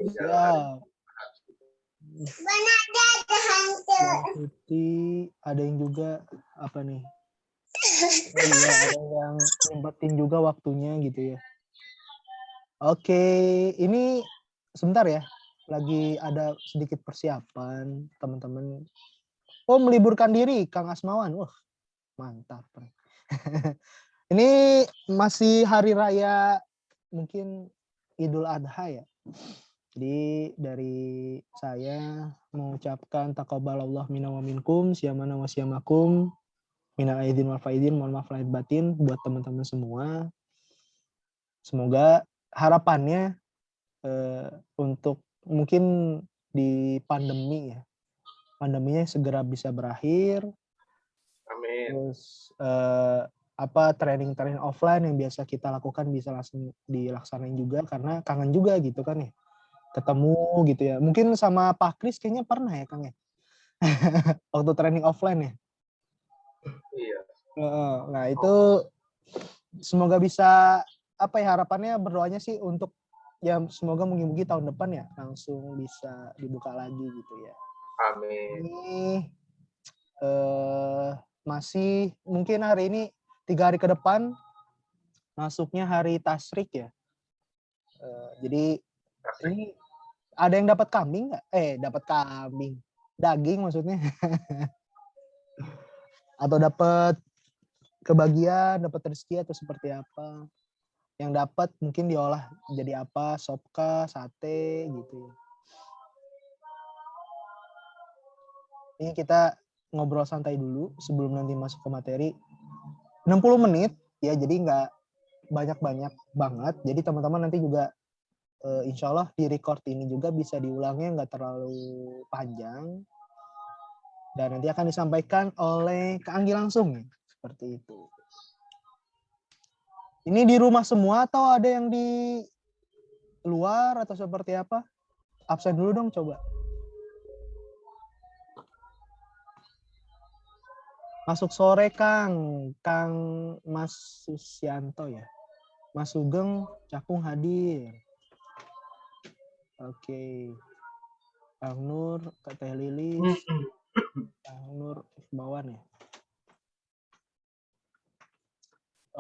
Siap. Yang putih, ada yang juga apa nih? Oh iya, ada yang nyempetin juga waktunya gitu ya. Oke, ini sebentar ya. Lagi ada sedikit persiapan, teman-teman. Oh, meliburkan diri, Kang Asmawan. Wah, mantap. Ini masih hari raya mungkin Idul Adha ya. Jadi dari saya mengucapkan taqabbalallah minna wa minkum, siyamana wa siyamakum, minal aidin wal faidin, mohon maaf lahir batin buat teman-teman semua. Semoga harapannya untuk mungkin di pandemi ya, pandeminya segera bisa berakhir. Amin. Terus training offline yang biasa kita lakukan bisa langsung dilaksanain juga karena kangen juga gitu kan ya, ketemu gitu ya. Mungkin sama Pak Kris kayaknya pernah ya Kang ya, waktu training offline ya. Iya. Nah itu semoga bisa harapannya berdoanya sih untuk ya semoga mungkin tahun depan ya langsung bisa dibuka lagi gitu ya. Amin. Ini masih mungkin hari ini 3 hari ke depan masuknya hari Tasyrik ya. Jadi ini ada yang dapat kambing nggak? Dapat kambing, daging maksudnya. Atau dapat kebagian, dapat rezeki atau seperti apa? Yang dapat mungkin diolah jadi apa? Sop kah, sate gitu. Ini kita ngobrol santai dulu sebelum nanti masuk ke materi. 60 menit ya, jadi nggak banyak-banyak banget. Jadi teman-teman nanti juga insya Allah di record ini juga bisa diulangnya nggak terlalu panjang. Dan nanti akan disampaikan oleh Kak Anggi langsung nih. Seperti itu. Ini di rumah semua atau ada yang di luar atau seperti apa? Absen dulu dong coba. Masuk sore Kang Mas Susianto ya. Mas Sugeng Cakung hadir. Oke. Kang Nur, Kak Teh Lilis, Kang Nur Bawan ya.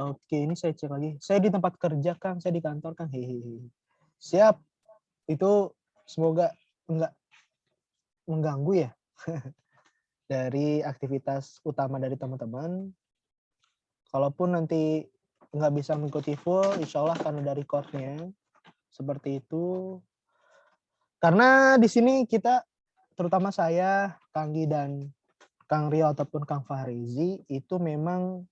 Oke, ini saya cek lagi. Saya di tempat kerja Kang, saya di kantor Kang. Hehehe. Siap. Itu semoga enggak mengganggu ya dari aktivitas utama dari teman-teman. Kalaupun nanti nggak bisa mengikuti full, insya Allah akan ada recordnya. Seperti itu. Karena di sini kita, terutama saya, Kang Gi dan Kang Rio ataupun Kang Fahrizi, itu memang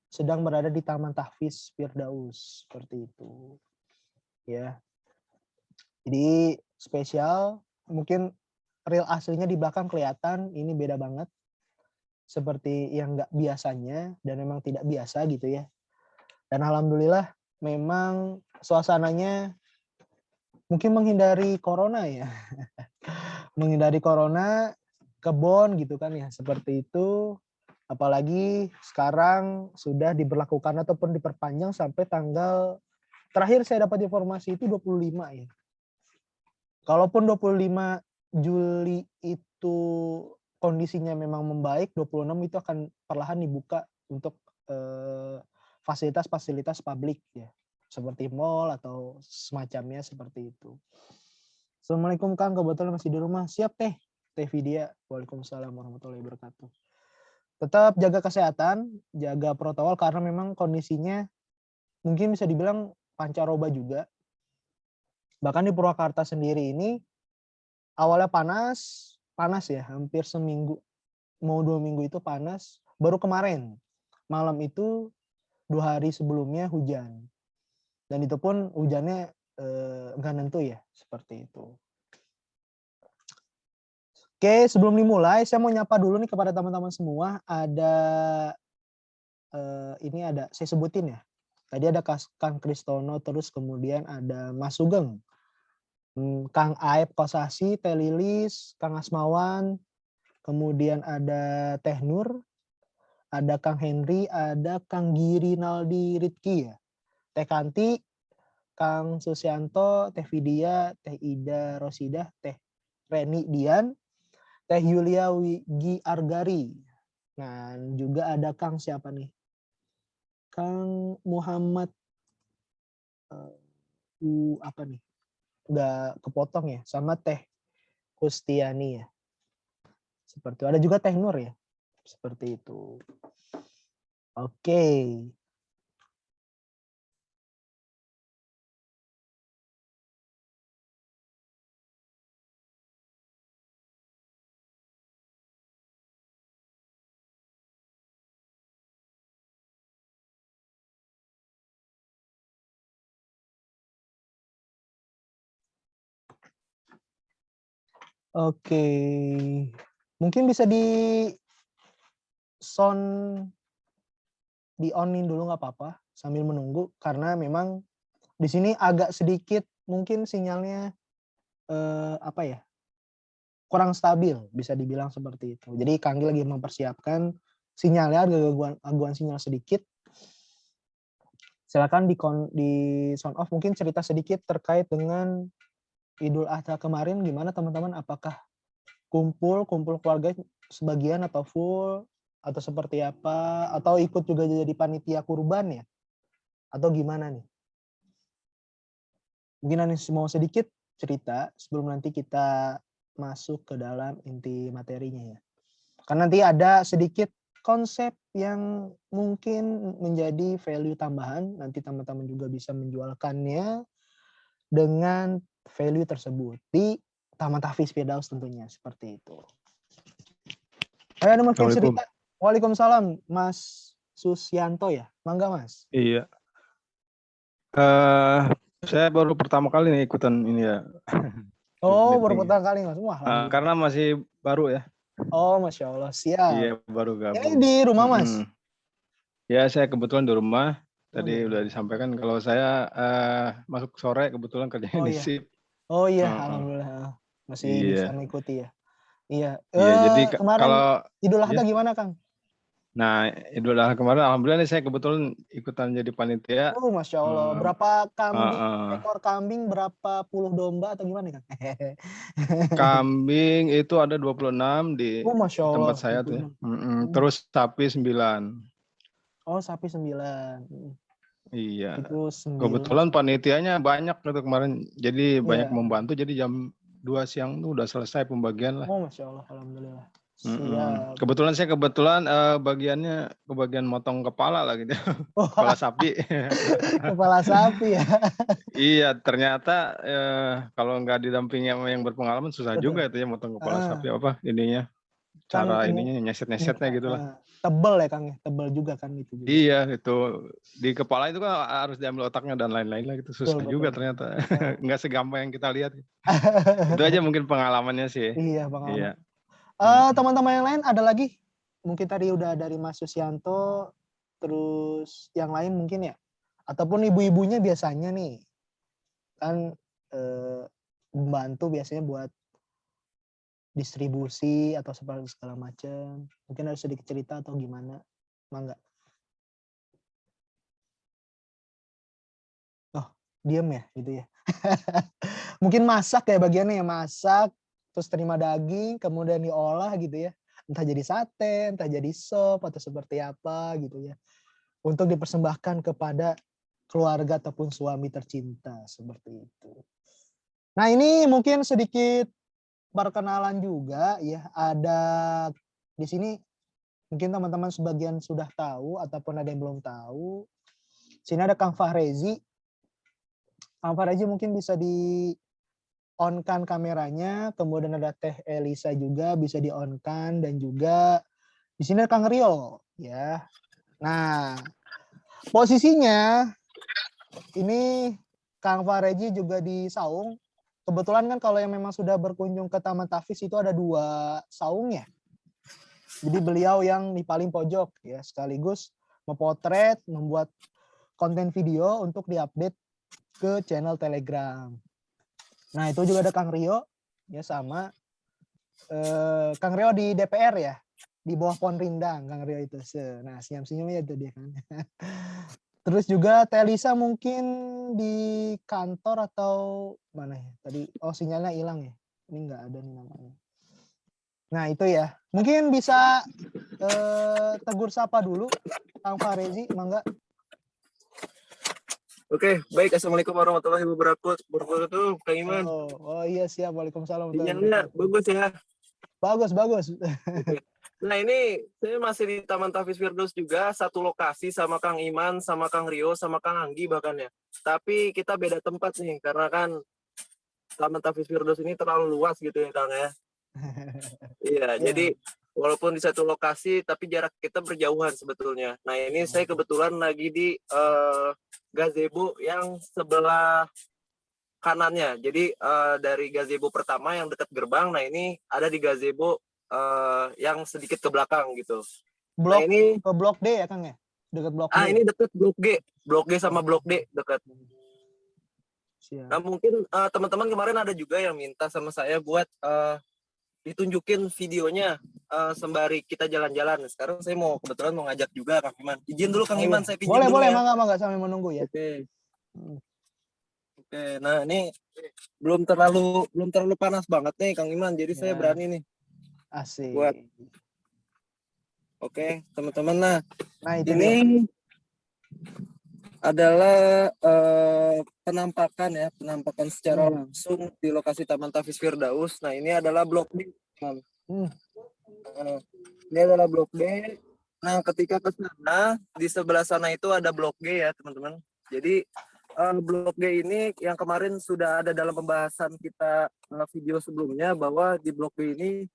sedang berada di Taman Tahfiz Firdaus. Seperti itu. Ya. Jadi spesial, mungkin real aslinya di belakang kelihatan, ini beda banget. Seperti yang nggak biasanya, dan memang tidak biasa gitu ya. Dan alhamdulillah memang suasananya mungkin menghindari corona ya. Menghindari corona, kebon gitu kan ya, seperti itu. Apalagi sekarang sudah diberlakukan ataupun diperpanjang sampai tanggal, terakhir saya dapat informasi itu 25 ya. Kalaupun 25 Juli itu kondisinya memang membaik, 26 itu akan perlahan dibuka untuk fasilitas-fasilitas publik ya. Seperti mall atau semacamnya seperti itu. Assalamualaikum Kang, kebetulan masih di rumah. Siap Teh Vidya. Waalaikumsalam warahmatullahi wabarakatuh. Tetap jaga kesehatan, jaga protokol karena memang kondisinya mungkin bisa dibilang pancaroba juga. Bahkan di Purwakarta sendiri ini awalnya panas ya, hampir seminggu, mau 2 minggu itu panas. Baru kemarin, malam itu 2 hari sebelumnya hujan. Dan itu pun hujannya nggak nentu ya, seperti itu. Oke, sebelum dimulai, saya mau nyapa dulu nih kepada teman-teman semua. Ada, ini ada, saya sebutin ya. Tadi ada Kang Kristono, terus kemudian ada Mas Sugeng, Kang Aep Kosasi, Teh Lilis, Kang Asmawan, kemudian ada Teh Nur, ada Kang Henry, ada Kang Giri Naldi Ritki ya, Teh Kanti, Kang Susianto, Teh Vidya, Teh Ida Rosidah, Teh Reni Dian, Teh Yulia Wigi Argari. Nah, juga ada Kang siapa nih? Kang Muhammad apa nih? Udah kepotong ya, sama Teh Kustiani ya. Seperti itu. Ada juga Teh Nur ya. Seperti itu. Oke. Oke. Mungkin bisa di onin dulu nggak apa-apa sambil menunggu karena memang di sini agak sedikit mungkin sinyalnya apa ya? Kurang stabil, bisa dibilang seperti itu. Jadi Kanggi lagi mempersiapkan sinyalnya, ada gangguan sinyal sedikit. Silakan di sound off, mungkin cerita sedikit terkait dengan Idul Adha kemarin gimana teman-teman, apakah kumpul keluarga sebagian atau full atau seperti apa, atau ikut juga jadi panitia kurban ya, atau gimana nih? Mungkin Anda mau sedikit cerita sebelum nanti kita masuk ke dalam inti materinya ya. Karena nanti ada sedikit konsep yang mungkin menjadi value tambahan, nanti teman-teman juga bisa menjualkannya dengan value tersebut di Taman Tahfiz Firdaus tentunya, seperti itu. Ada mungkin cerita. Waalaikumsalam, Mas Susianto ya, mangga Mas. Iya. Saya baru pertama kali nih ikutan ini ya. Oh, baru pertama kali Mas. Wah, karena masih baru ya. Oh, Masya Allah, siap. Iya, baru gabung. Ini di rumah Mas? Ya, saya kebetulan di rumah. Tadi udah disampaikan kalau saya masuk sore kebetulan kerjanya di SIP. Oh iya, alhamdulillah. Masih bisa mengikuti ya. Iya. Iya, jadi kemarin kalau Idul Adha gimana, Kang? Nah, Idul Adha kemarin alhamdulillah nih saya kebetulan ikutan jadi panitia. Oh, Masya Allah. Berapa kambing, ekor kambing, berapa puluh domba atau gimana, Kang? Kambing itu ada 26 di Masya Allah, tempat saya tuh ya. Terus sapi 9. Oh, sapi 9. Iya. Itu 9. Kebetulan panitianya banyak gitu kemarin. Jadi banyak membantu. Jadi jam 2 siang tuh udah selesai pembagian lah. Oh, Masya Allah, alhamdulillah. Kebetulan saya bagiannya kebagian motong kepala lah gitu. Kepala sapi. Kepala sapi ya. Iya, ternyata kalau nggak didampingi sama yang berpengalaman susah juga itu ya motong kepala sapi apa ininya. Cara ininya nyeset-nyesetnya gitu lah. Tebel ya Kang ya, tebel juga kan itu juga. Iya, itu di kepala itu kan harus diambil otaknya dan lain-lain lah gitu. Susah juga ternyata. Nggak segampang yang kita lihat. Itu aja mungkin pengalamannya sih. Iya, pengalaman. Iya. Teman-teman yang lain ada lagi? Mungkin tadi udah dari Mas Susianto, terus yang lain mungkin ya? Ataupun ibu-ibunya biasanya nih, kan membantu biasanya buat distribusi atau seperti segala macam. Mungkin ada sedikit cerita atau gimana? Mangga. Oh, diem ya gitu ya. Mungkin masak ya bagiannya ya, masak, terus terima daging, kemudian diolah gitu ya. Entah jadi sate, entah jadi sop, atau seperti apa gitu ya. Untuk dipersembahkan kepada keluarga ataupun suami tercinta, seperti itu. Nah ini mungkin sedikit perkenalan juga ya. Ada di sini mungkin teman-teman sebagian sudah tahu ataupun ada yang belum tahu. Sini ada Kang Fahrezi. Kang Fahrezi mungkin bisa di on-kan kameranya, kemudian ada Teh Elisa juga bisa di on-kan, dan juga di sini ada Kang Rio ya. Nah, posisinya ini Kang Fahrezi juga di saung. Kebetulan kan kalau yang memang sudah berkunjung ke Taman Tahfiz itu ada 2 saung ya. Jadi beliau yang di paling pojok ya, sekaligus memotret, membuat konten video untuk diupdate ke channel Telegram. Nah itu juga ada Kang Rio ya, sama Kang Rio di DPR ya, di bawah pohon rindang Kang Rio itu. Nah senyum-senyumnya itu dia kan. Terus juga Teh Lisa mungkin di kantor atau mana ya? Tadi sinyalnya hilang ya. Ini nggak ada nih namanya. Nah, itu ya. Mungkin bisa tegur sapa dulu Kang Farezi, mangga. Oke, baik. Assalamualaikum warahmatullahi wabarakatuh. Kang Iman. Oh iya siap. Waalaikumsalam. Sinyalnya bagus ya. Bagus. Oke. Nah, ini saya masih di Taman Tafis Firdaus juga, satu lokasi sama Kang Iman, sama Kang Rio, sama Kang Anggi bahkan ya. Tapi kita beda tempat nih, karena kan Taman Tafis Firdaus ini terlalu luas gitu ya Kang ya. Iya, jadi walaupun di satu lokasi, tapi jarak kita berjauhan sebetulnya. Nah, ini saya kebetulan lagi di gazebo yang sebelah kanannya. Jadi dari gazebo pertama yang dekat gerbang, nah ini ada di gazebo yang sedikit ke belakang gitu. Blok, nah ini ke blok D ya Kang ya? Dekat blok D. ini deket blok G sama blok D dekat. Siap. Nah mungkin teman-teman kemarin ada juga yang minta sama saya buat ditunjukin videonya sembari kita jalan-jalan. Sekarang saya kebetulan mau ngajak juga Kang Iman. Izin dulu Kang Iman, saya pinjam dulu boleh, ya. mangga sambil menunggu ya. Oke, nah ini belum terlalu panas banget nih Kang Iman, jadi saya berani nih. Asik. Buat oke, teman-teman. Nah ini adalah penampakan secara langsung di lokasi Taman Tafis Firdaus. Nah, ini adalah blok D. Ini adalah blok D. Nah, ketika ke sana, di sebelah sana itu ada blok G ya, teman-teman. Jadi blok G ini yang kemarin sudah ada dalam pembahasan kita video sebelumnya, bahwa di blok G ini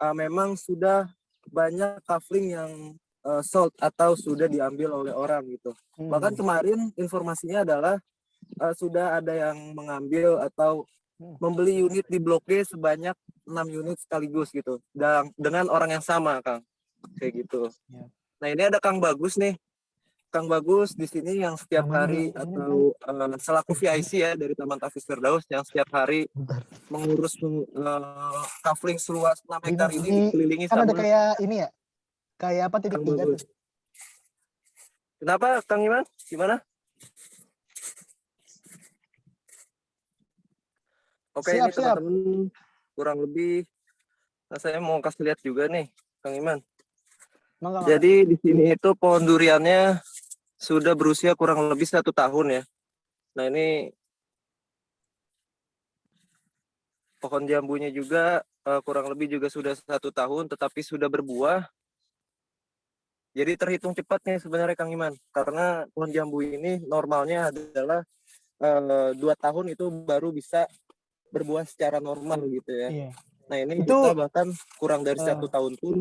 memang sudah banyak kafling yang sold atau sudah diambil oleh orang gitu. Bahkan kemarin informasinya adalah sudah ada yang mengambil atau membeli unit di blok G sebanyak 6 unit sekaligus gitu, dengan orang yang sama Kang, kayak gitu. Nah ini ada Kang Bagus nih. Kang Bagus di sini yang setiap hari atau selaku VIC ya dari Taman Tafis Firdaus yang setiap hari mengurus kafling seluas 6 hektar ini dikelilingi kan sama ada kayak ini ya, kayak apa titik 3 tuh. Kenapa Kang Iman? Gimana? Oke, ini teman-teman kurang lebih saya mau kasih lihat juga nih Kang Iman. Jadi di sini itu pohon duriannya sudah berusia kurang lebih 1 tahun ya. Nah ini pohon jambunya juga kurang lebih juga sudah 1 tahun, tetapi sudah berbuah. Jadi terhitung cepat nih sebenarnya Kang Iman, karena pohon jambu ini normalnya adalah 2 tahun itu baru bisa berbuah secara normal gitu ya. Nah ini itu, kita bahkan kurang dari 1 tahun pun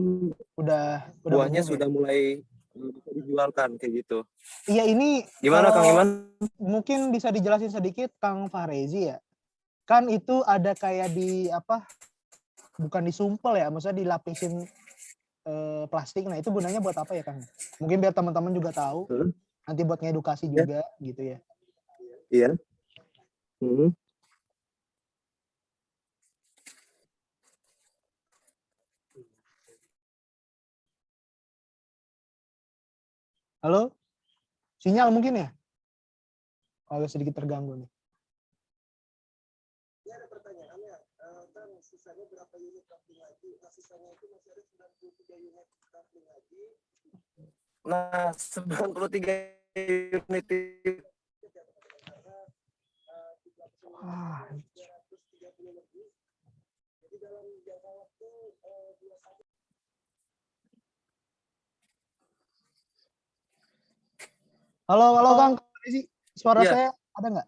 udah buahnya sudah mulai bisa dijualkan kayak gitu. Iya, ini gimana Kang Iman? Mungkin bisa dijelasin sedikit Kang Farezi ya. Kan itu ada kayak di bukan disumpel ya, maksudnya dilapisin plastik. Nah itu gunanya buat apa ya Kang? Mungkin biar teman-teman juga tahu. Nanti buat ngedukasi juga gitu ya. Iya. Halo? Sinyal mungkin ya? Agak sedikit terganggu nih. Ini ada pertanyaannya, kan sisanya berapa unit kafling lagi? Nah sisanya itu masih ada 93 unit kafling lagi. Nah 93 unit itu jadi dalam jangka waktu 2 tahun. Halo Kang, suara saya ada nggak?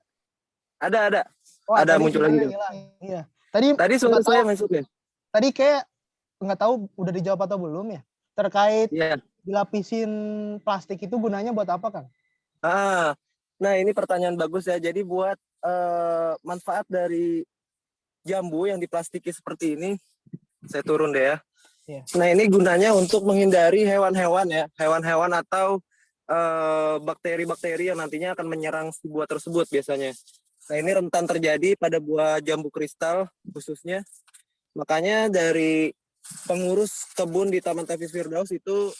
Ada. Oh, ada muncul lagi. Iya. Tadi suara saya masuk ya? Tadi kayak nggak tahu udah dijawab atau belum ya? Terkait dilapisin plastik itu gunanya buat apa Kang? Nah ini pertanyaan bagus ya. Jadi buat manfaat dari jambu yang diplastiki seperti ini, saya turun deh ya. Nah ini gunanya untuk menghindari hewan-hewan ya, hewan-hewan atau bakteri-bakteri yang nantinya akan menyerang si buah tersebut biasanya. Nah ini rentan terjadi pada buah jambu kristal khususnya. Makanya dari pengurus kebun di Taman Tafis Firdaus itu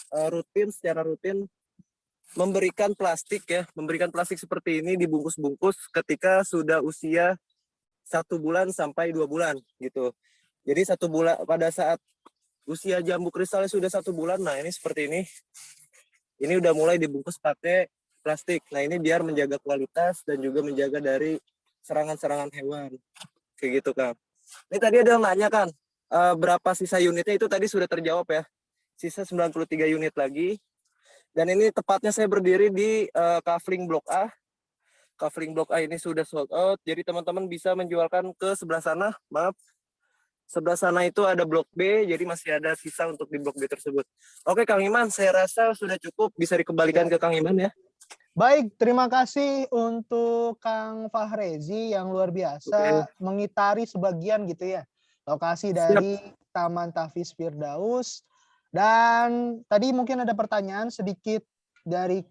secara rutin memberikan plastik ya, memberikan plastik seperti ini dibungkus-bungkus ketika sudah usia 1 bulan sampai 2 bulan gitu. Jadi 1 bulan pada saat usia jambu kristalnya sudah 1 bulan, nah ini seperti ini udah mulai dibungkus pakai plastik. Nah ini biar menjaga kualitas dan juga menjaga dari serangan-serangan hewan, kayak gitu Kang. Ini tadi ada yang nanya kan, berapa sisa unitnya, itu tadi sudah terjawab ya. Sisa 93 unit lagi. Dan ini tepatnya saya berdiri di Kafling Blok A. Kafling Blok A ini sudah sold out, jadi teman-teman bisa menjualkan ke sebelah sana. Maaf, sebelah sana itu ada Blok B, jadi masih ada sisa untuk di Blok B tersebut. Oke Kang Iman, saya rasa sudah cukup, bisa dikembalikan ke Kang Iman ya. Baik, terima kasih untuk Kang Fahrezi yang luar biasa mengitari sebagian gitu ya lokasi dari Taman Tafis Firdaus. Dan tadi mungkin ada pertanyaan sedikit dari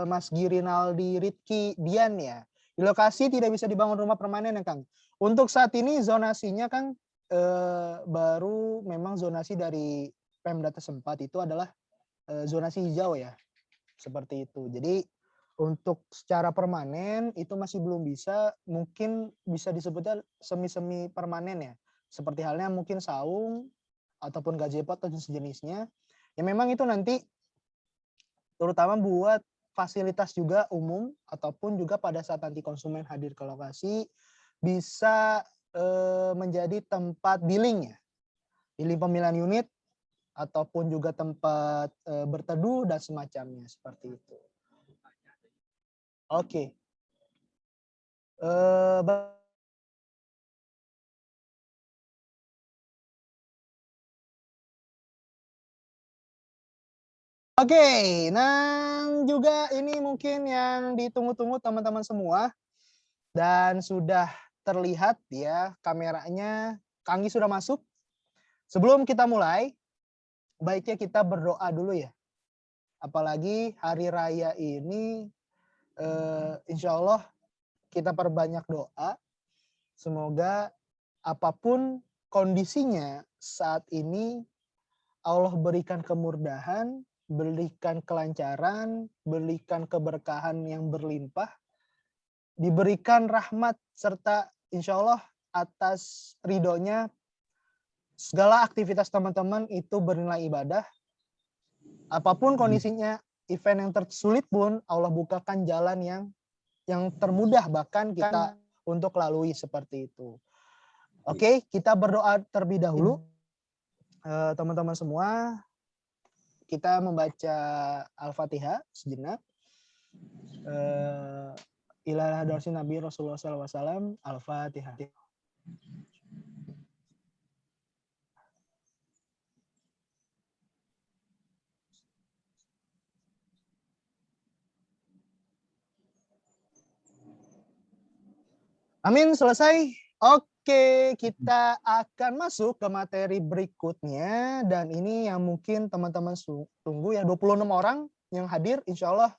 Mas Girinaldi Ritki Dian ya. Di lokasi tidak bisa dibangun rumah permanen ya Kang. Untuk saat ini zonasinya Kang baru memang zonasi dari Pemda setempat itu adalah zonasi hijau ya. Seperti itu. Jadi untuk secara permanen itu masih belum bisa, mungkin bisa disebutnya semi-semi permanen ya. Seperti halnya mungkin saung ataupun gazebo atau sejenisnya. Ya memang itu nanti terutama buat fasilitas juga umum ataupun juga pada saat nanti konsumen hadir ke lokasi bisa menjadi tempat billing ya. Billing pemilihan unit ataupun juga tempat berteduh dan semacamnya seperti itu. Oke. Oke, nah juga ini mungkin yang ditunggu-tunggu teman-teman semua dan sudah terlihat ya kameranya. Kanggi sudah masuk. Sebelum kita mulai, baiknya kita berdoa dulu ya. Apalagi hari raya ini insya Allah kita perbanyak doa. Semoga apapun kondisinya saat ini Allah berikan kemudahan, berikan kelancaran, berikan keberkahan yang berlimpah, diberikan rahmat serta insya Allah atas ridhonya segala aktivitas teman-teman itu bernilai ibadah. Apapun kondisinya, event yang tersulit pun Allah bukakan jalan yang termudah bahkan kita untuk lalui seperti itu. Oke, kita berdoa terlebih dahulu. Teman-teman semua, kita membaca Al-Fatihah sejenak. Ila hadratin Nabi Rasulullah SAW. Al-Fatihah. Amin, selesai. Oke, kita akan masuk ke materi berikutnya. Dan ini yang mungkin teman-teman tunggu ya, 26 orang yang hadir. Insya Allah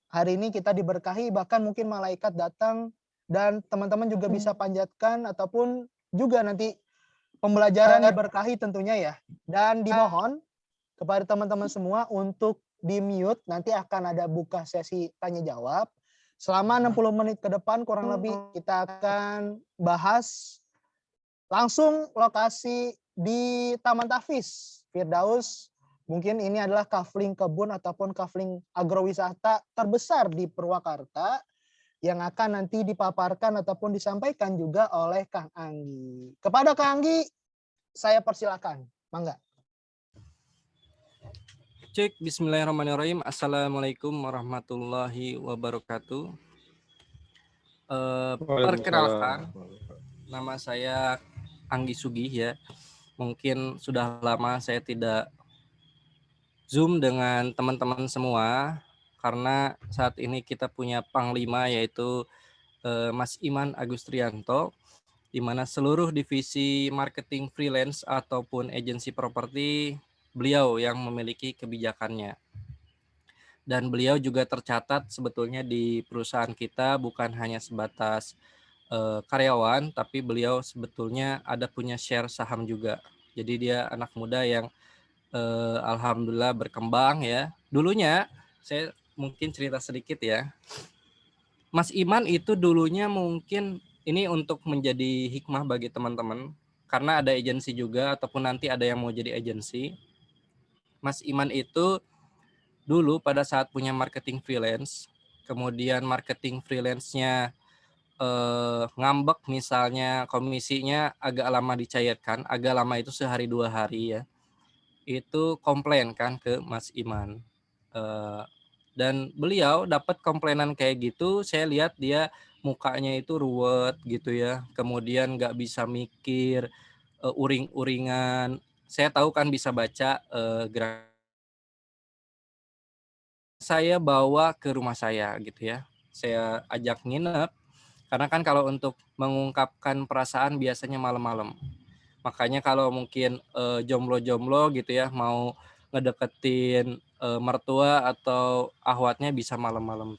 hari ini kita diberkahi, bahkan mungkin malaikat datang. Dan teman-teman juga bisa panjatkan ataupun juga nanti pembelajaran diberkahi tentunya ya. Dan dimohon kepada teman-teman semua untuk di-mute, nanti akan ada buka sesi tanya-jawab. Selama 60 menit ke depan kurang lebih kita akan bahas langsung lokasi di Taman Tafis Firdaus. Mungkin ini adalah kafling kebun ataupun kafling agrowisata terbesar di Purwakarta yang akan nanti dipaparkan ataupun disampaikan juga oleh Kang Anggi. Kepada Kang Anggi, saya persilakan. Mangga. Cek, bismillahirrahmanirrahim. Assalamualaikum warahmatullahi wabarakatuh. Perkenalkan, nama saya Anggi Sugih ya. Mungkin sudah lama saya tidak Zoom dengan teman-teman semua karena saat ini kita punya panglima yaitu Mas Iman Agustrianto, di mana seluruh divisi marketing freelance ataupun agensi properti beliau yang memiliki kebijakannya. Dan beliau juga tercatat sebetulnya di perusahaan kita bukan hanya sebatas karyawan, tapi beliau sebetulnya ada punya share saham juga. Jadi dia anak muda yang alhamdulillah berkembang ya. Dulunya saya mungkin cerita sedikit ya. Mas Iman itu dulunya mungkin ini untuk menjadi hikmah bagi teman-teman, karena ada agensi juga ataupun nanti ada yang mau jadi agensi. Mas Iman itu dulu pada saat punya marketing freelance, kemudian marketing freelance-nya ngambek, misalnya komisinya agak lama dicairkan, agak lama itu sehari 2 hari ya, itu komplain kan ke Mas Iman. Dan beliau dapat komplainan kayak gitu, saya lihat dia mukanya itu ruwet gitu ya, kemudian nggak bisa mikir, uring-uringan. Saya tahu kan bisa baca gerak. Saya bawa ke rumah saya gitu ya, saya ajak nginep, karena kan kalau untuk mengungkapkan perasaan biasanya malam-malam. Makanya kalau mungkin jomblo-jomblo gitu ya mau ngedeketin mertua atau ahwatnya bisa malam-malam.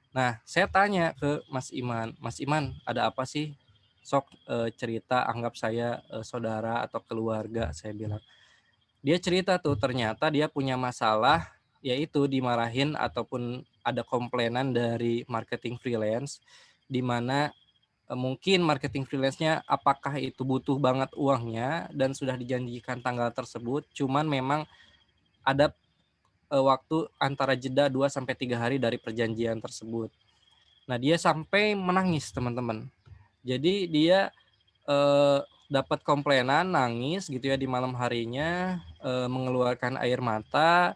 Nah, saya tanya ke Mas Iman, Mas Iman ada apa sih? Sok cerita, anggap saya saudara atau keluarga, saya bilang. Dia cerita tuh ternyata dia punya masalah, yaitu dimarahin ataupun ada komplainan dari marketing freelance, di mana mungkin marketing freelance-nya apakah itu butuh banget uangnya dan sudah dijanjikan tanggal tersebut, cuman memang ada waktu antara jeda 2-3 hari dari perjanjian tersebut. Nah, dia sampai menangis, teman-teman. Jadi dia dapat komplainan, nangis gitu ya di malam harinya, mengeluarkan air mata,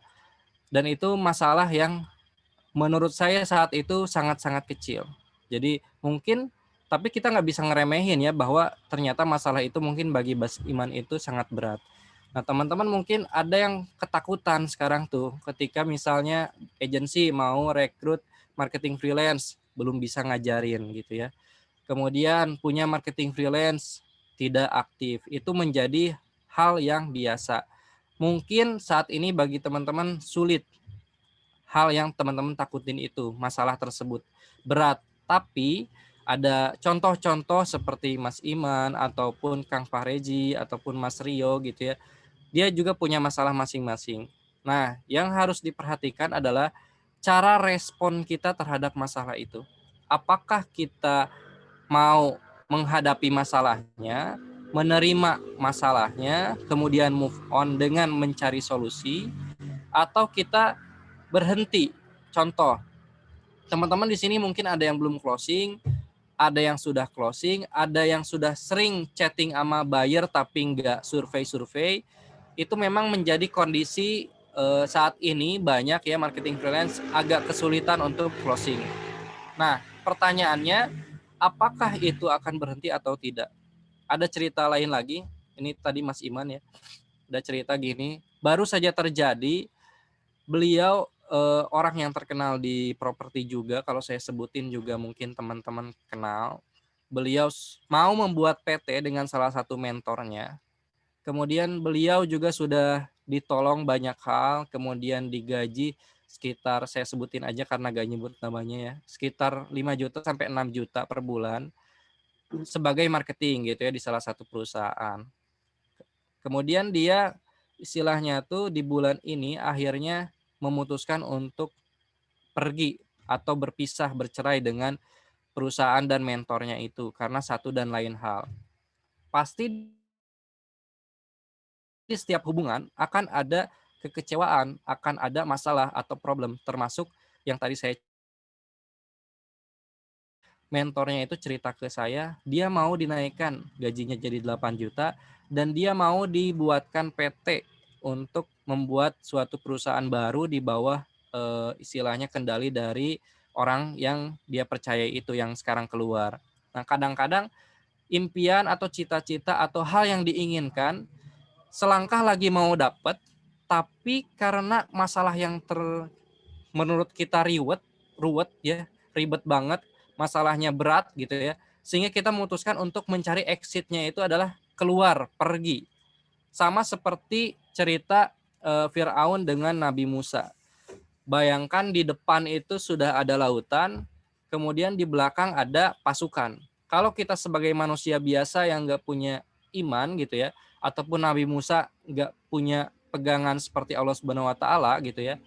dan itu masalah yang menurut saya saat itu sangat-sangat kecil. Jadi mungkin, tapi kita nggak bisa ngeremehin ya bahwa ternyata masalah itu mungkin bagi Mas Iman itu sangat berat. Nah, teman-teman mungkin ada yang ketakutan sekarang tuh ketika misalnya agensi mau rekrut marketing freelance, belum bisa ngajarin gitu ya. Kemudian punya marketing freelance tidak aktif, itu menjadi hal yang biasa. Mungkin saat ini bagi teman-teman sulit, hal yang teman-teman takutin itu, masalah tersebut berat. Tapi ada contoh-contoh seperti Mas Iman ataupun Kang Fahreji ataupun Mas Rio gitu ya. Dia juga punya masalah masing-masing. Nah, yang harus diperhatikan adalah cara respon kita terhadap masalah itu. Apakah kita mau menghadapi masalahnya, menerima masalahnya, kemudian move on dengan mencari solusi, atau kita berhenti. Contoh, teman-teman di sini mungkin ada yang belum closing, ada yang sudah closing, ada yang sudah sering chatting sama buyer tapi nggak survei-survei. Itu memang menjadi kondisi saat ini banyak ya marketing freelance agak kesulitan untuk closing. Nah, pertanyaannya, apakah itu akan berhenti atau tidak? Ada cerita lain lagi, ini tadi Mas Iman ya, ada cerita gini, baru saja terjadi, beliau orang yang terkenal di properti juga, kalau saya sebutin juga mungkin teman-teman kenal. Beliau mau membuat PT dengan salah satu mentornya. Kemudian beliau juga sudah ditolong banyak hal, kemudian digaji sekitar, saya sebutin aja karena gak nyebut namanya ya, sekitar 5 juta sampai 6 juta per bulan sebagai marketing gitu ya di salah satu perusahaan. Kemudian dia istilahnya tuh di bulan ini akhirnya memutuskan untuk pergi atau berpisah, bercerai dengan perusahaan dan mentornya itu karena satu dan lain hal. Pasti di setiap hubungan akan ada kekecewaan, akan ada masalah atau problem, termasuk yang tadi saya, mentornya itu cerita ke saya, dia mau dinaikkan gajinya jadi 8 juta dan dia mau dibuatkan PT untuk membuat suatu perusahaan baru di bawah istilahnya kendali dari orang yang dia percaya itu yang sekarang keluar. Nah, kadang-kadang impian atau cita-cita atau hal yang diinginkan selangkah lagi mau dapat, tapi karena masalah yang menurut kita ruwet ya, ribet banget, masalahnya berat gitu ya, sehingga kita memutuskan untuk mencari exit-nya itu adalah keluar, pergi. Sama seperti cerita Firaun dengan Nabi Musa. Bayangkan di depan itu sudah ada lautan, kemudian di belakang ada pasukan. Kalau kita sebagai manusia biasa yang nggak punya iman gitu ya, ataupun Nabi Musa nggak punya pegangan seperti Allah Subhanahu Wa Taala gitu ya,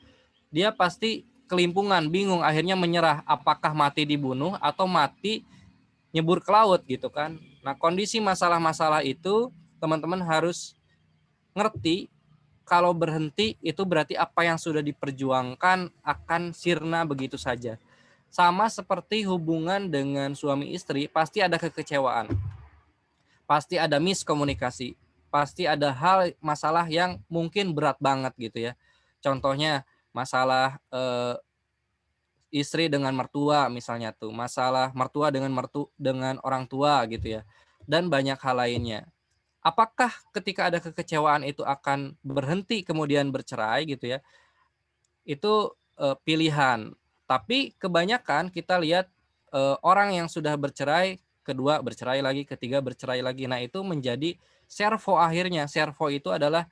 dia pasti kelimpungan, bingung, akhirnya menyerah apakah mati dibunuh atau mati nyebur ke laut gitu kan. Nah, kondisi masalah-masalah itu teman-teman harus ngerti kalau berhenti itu berarti apa yang sudah diperjuangkan akan sirna begitu saja. Sama seperti hubungan dengan suami istri, pasti ada kekecewaan. Pasti ada miskomunikasi. Pasti ada masalah yang mungkin berat banget gitu ya. Contohnya masalah istri dengan mertua misalnya tuh, masalah mertua dengan orang tua gitu ya. Dan banyak hal lainnya. Apakah ketika ada kekecewaan itu akan berhenti kemudian bercerai gitu ya? Itu pilihan. Tapi kebanyakan kita lihat orang yang sudah bercerai, kedua bercerai lagi, ketiga bercerai lagi. Nah, itu menjadi servo akhirnya. Servo itu adalah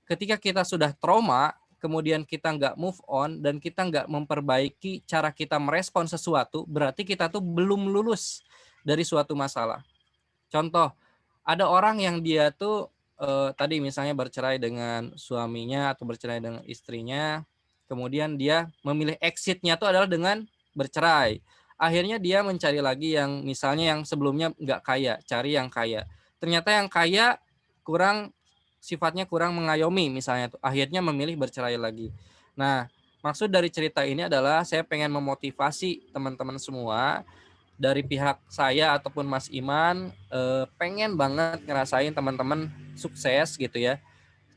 ketika kita sudah trauma, kemudian kita nggak move on dan kita nggak memperbaiki cara kita merespon sesuatu, berarti kita tuh belum lulus dari suatu masalah. Contoh, ada orang yang dia tuh tadi misalnya bercerai dengan suaminya atau bercerai dengan istrinya, kemudian dia memilih exitnya tuh adalah dengan bercerai. Akhirnya dia mencari lagi yang misalnya yang sebelumnya nggak kaya, cari yang kaya. Ternyata yang kaya sifatnya kurang mengayomi misalnya tuh. Akhirnya memilih bercerai lagi. Nah, maksud dari cerita ini adalah saya pengen memotivasi teman-teman semua dari pihak saya ataupun Mas Iman pengen banget ngerasain teman-teman sukses gitu ya.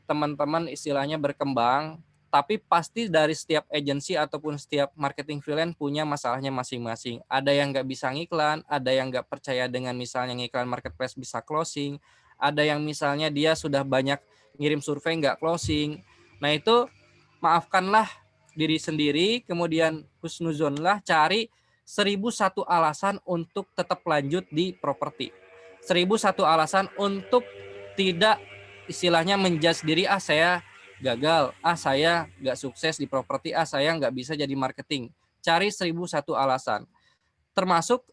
Teman-teman istilahnya berkembang, tapi pasti dari setiap agensi ataupun setiap marketing freelance punya masalahnya masing-masing. Ada yang nggak bisa ngiklan, ada yang nggak percaya dengan misalnya ngiklan marketplace bisa closing, ada yang misalnya dia sudah banyak ngirim survei nggak closing. Nah itu maafkanlah diri sendiri, kemudian husnuzonlah, cari 1001 alasan untuk tetap lanjut di properti. 1001 alasan untuk tidak istilahnya menjudge diri, saya gagal, saya nggak sukses di properti, saya nggak bisa jadi marketing. Cari 1001 alasan. Termasuk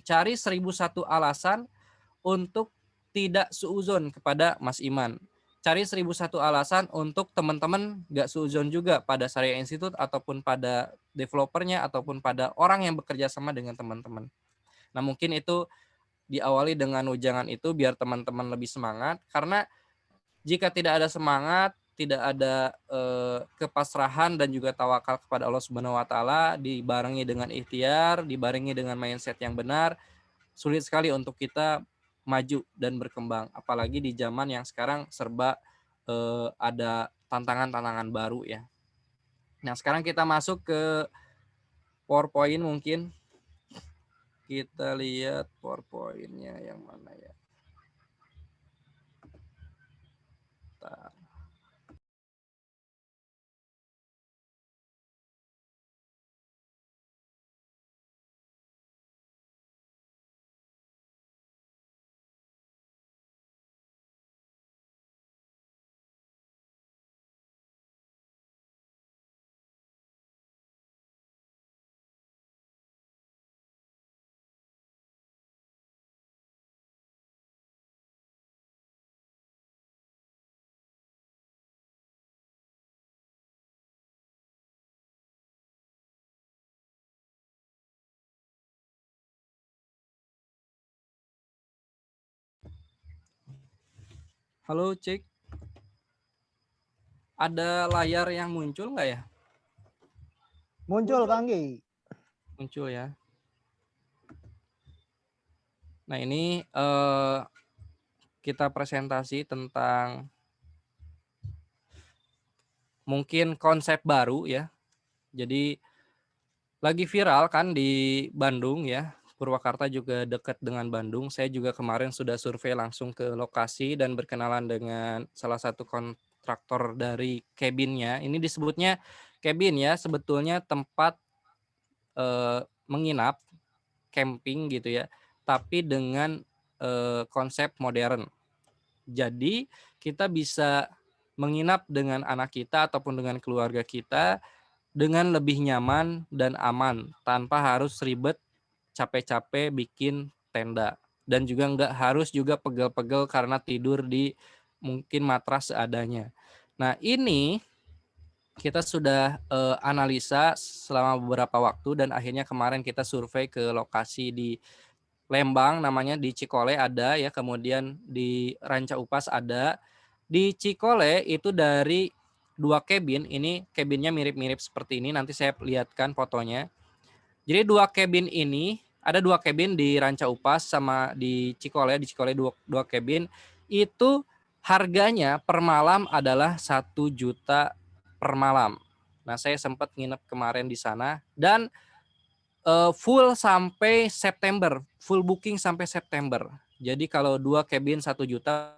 cari 1001 alasan untuk tidak suuzon kepada Mas Iman. Cari 1001 alasan untuk teman-teman nggak suuzon juga pada Syariah Institute ataupun pada developernya ataupun pada orang yang bekerja sama dengan teman-teman. Nah, mungkin itu diawali dengan ujangan itu biar teman-teman lebih semangat, karena jika tidak ada semangat, tidak ada kepasrahan dan juga tawakal kepada Allah Subhanahu wa taala, dibarengi dengan ikhtiar, dibarengi dengan mindset yang benar, sulit sekali untuk kita maju dan berkembang, apalagi di zaman yang sekarang serba ada tantangan-tantangan baru ya. Nah, sekarang kita masuk ke PowerPoint mungkin. Kita lihat PowerPoint-nya yang mana ya. Bentar. Halo, cek. Ada layar yang muncul nggak ya? Muncul, Kang Gi. Muncul ya. Nah, ini kita presentasi tentang mungkin konsep baru ya. Jadi lagi viral kan di Bandung ya. Purwakarta juga dekat dengan Bandung. Saya juga kemarin sudah survei langsung ke lokasi dan berkenalan dengan salah satu kontraktor dari cabinnya. Ini disebutnya cabin ya, sebetulnya tempat menginap, camping gitu ya, tapi dengan konsep modern. Jadi kita bisa menginap dengan anak kita ataupun dengan keluarga kita dengan lebih nyaman dan aman tanpa harus ribet capek-capek bikin tenda, dan juga nggak harus juga pegel-pegel karena tidur di mungkin matras seadanya. Nah, ini kita sudah analisa selama beberapa waktu dan akhirnya kemarin kita survei ke lokasi di Lembang, namanya di Cikole ada ya, kemudian di Ranca Upas ada. Di Cikole itu dari 2 cabin, ini cabinnya mirip-mirip seperti ini, nanti saya lihatkan fotonya. Jadi 2 cabin ini, ada 2 cabin di Ranca Upas sama di Cikole 2 cabin, itu harganya per malam adalah 1 juta per malam. Nah, saya sempat nginep kemarin di sana dan full sampai September, full booking sampai September. Jadi kalau 2 cabin 1 juta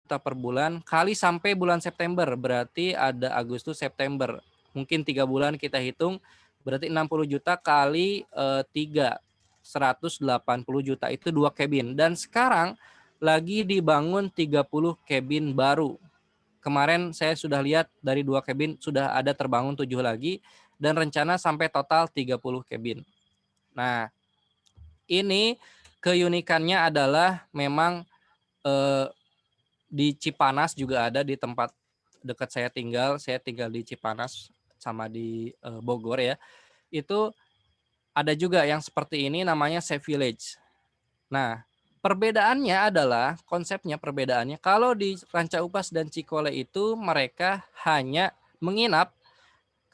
per bulan kali sampai bulan September, berarti ada Agustus September. Mungkin 3 bulan kita hitung, berarti 60 juta kali 3, 180 juta itu 2 cabin. Dan sekarang lagi dibangun 30 cabin baru. Kemarin saya sudah lihat dari 2 cabin sudah ada terbangun 7 lagi dan rencana sampai total 30 cabin. Nah, ini keunikannya adalah memang di Cipanas juga ada di tempat dekat saya tinggal di Cipanas sama di Bogor ya. Itu ada juga yang seperti ini namanya Safe Village. Nah, perbedaannya adalah konsepnya perbedaannya kalau di Ranca Upas dan Cikole itu mereka hanya menginap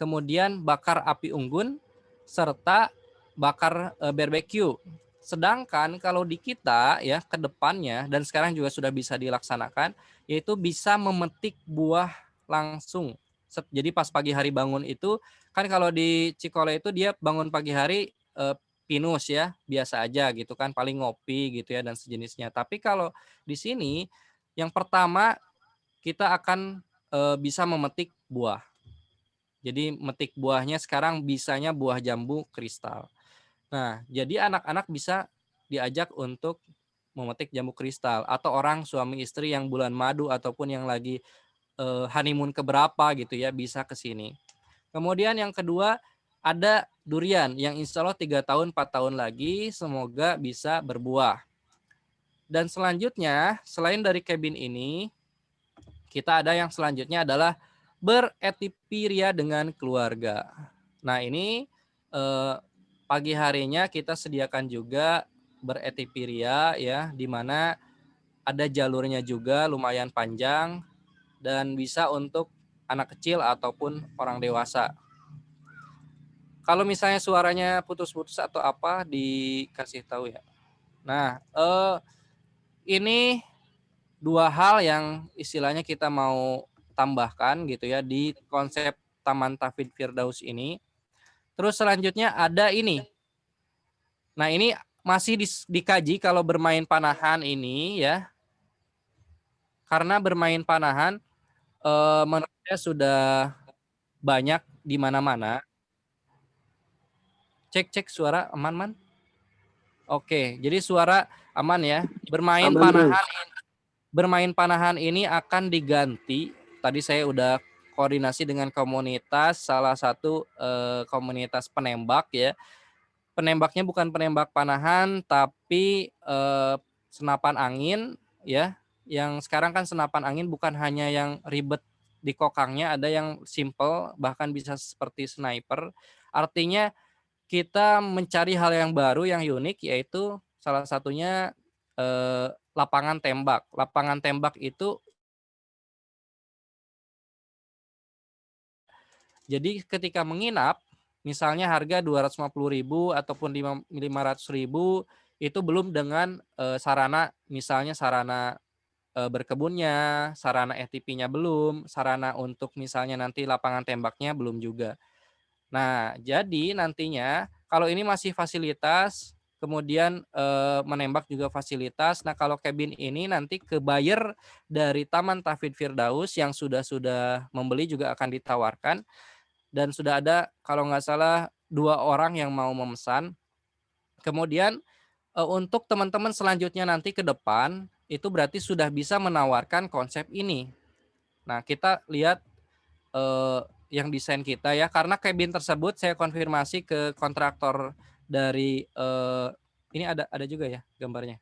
kemudian bakar api unggun serta bakar barbeque. Sedangkan kalau di kita ya ke depannya dan sekarang juga sudah bisa dilaksanakan yaitu bisa memetik buah langsung. Jadi pas pagi hari bangun itu kan kalau di Cikole itu dia bangun pagi hari pinus ya, biasa aja gitu kan, paling ngopi gitu ya dan sejenisnya. Tapi kalau di sini yang pertama kita akan bisa memetik buah. Jadi metik buahnya sekarang bisanya buah jambu kristal. Nah, jadi anak-anak bisa diajak untuk memetik jambu kristal atau orang suami istri yang bulan madu ataupun yang lagi honeymoon keberapa gitu ya bisa ke sini. Kemudian yang kedua ada durian yang insya Allah 3 tahun 4 tahun lagi semoga bisa berbuah. Dan selanjutnya selain dari cabin ini kita ada yang selanjutnya adalah beretipiria dengan keluarga. Nah ini pagi harinya kita sediakan juga beretipiria ya, di mana ada jalurnya juga lumayan panjang dan bisa untuk anak kecil ataupun orang dewasa. Kalau misalnya suaranya putus-putus atau apa dikasih tahu ya. Nah ini 2 hal yang istilahnya kita mau tambahkan gitu ya di konsep Taman Tauhid Firdaus ini. Terus selanjutnya ada ini. Nah, ini masih dikaji kalau bermain panahan ini ya. Karena bermain panahan menurut saya sudah banyak di mana-mana. Cek suara aman, Man? Oke, jadi suara aman ya. Bermain panahan ini akan diganti. Tadi saya udah koordinasi dengan komunitas, salah satu komunitas penembak ya. Penembaknya bukan penembak panahan tapi senapan angin ya. Yang sekarang kan senapan angin bukan hanya yang ribet di kokangnya, ada yang simple bahkan bisa seperti sniper. Artinya kita mencari hal yang baru yang unik yaitu salah satunya lapangan tembak. Lapangan tembak itu jadi ketika menginap misalnya harga 250.000 ataupun 500.000 itu belum dengan sarana misalnya sarana berkebunnya, sarana FTP-nya belum, sarana untuk misalnya nanti lapangan tembaknya belum juga. Nah, jadi nantinya kalau ini masih fasilitas, kemudian menembak juga fasilitas. Nah, kalau cabin ini nanti ke buyer dari Taman Tauhid Firdaus yang sudah membeli juga akan ditawarkan. Dan sudah ada kalau nggak salah 2 orang yang mau memesan. Kemudian untuk teman-teman selanjutnya nanti ke depan itu berarti sudah bisa menawarkan konsep ini. Nah, kita lihat yang desain kita ya, karena cabin tersebut saya konfirmasi ke kontraktor dari ini ada juga ya gambarnya.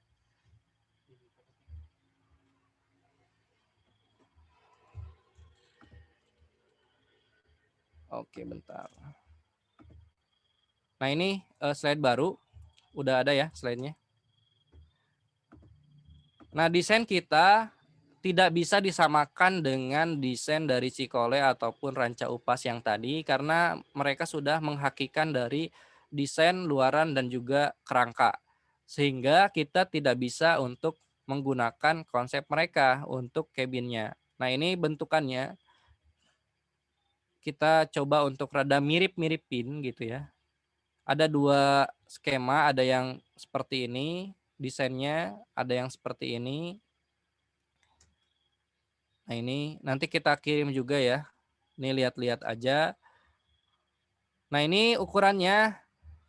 Oke, bentar. Nah, ini slide baru. Udah ada ya slide-nya. Nah, desain kita tidak bisa disamakan dengan desain dari Cikole ataupun Ranca Upas yang tadi karena mereka sudah menghakikan dari desain luaran dan juga kerangka. Sehingga kita tidak bisa untuk menggunakan konsep mereka untuk cabinnya. Nah, ini bentukannya kita coba untuk rada mirip-miripin gitu ya. Ada 2 skema, ada yang seperti ini desainnya, ada yang seperti ini. Nah, ini nanti kita kirim juga ya. Ini lihat-lihat aja. Nah, ini ukurannya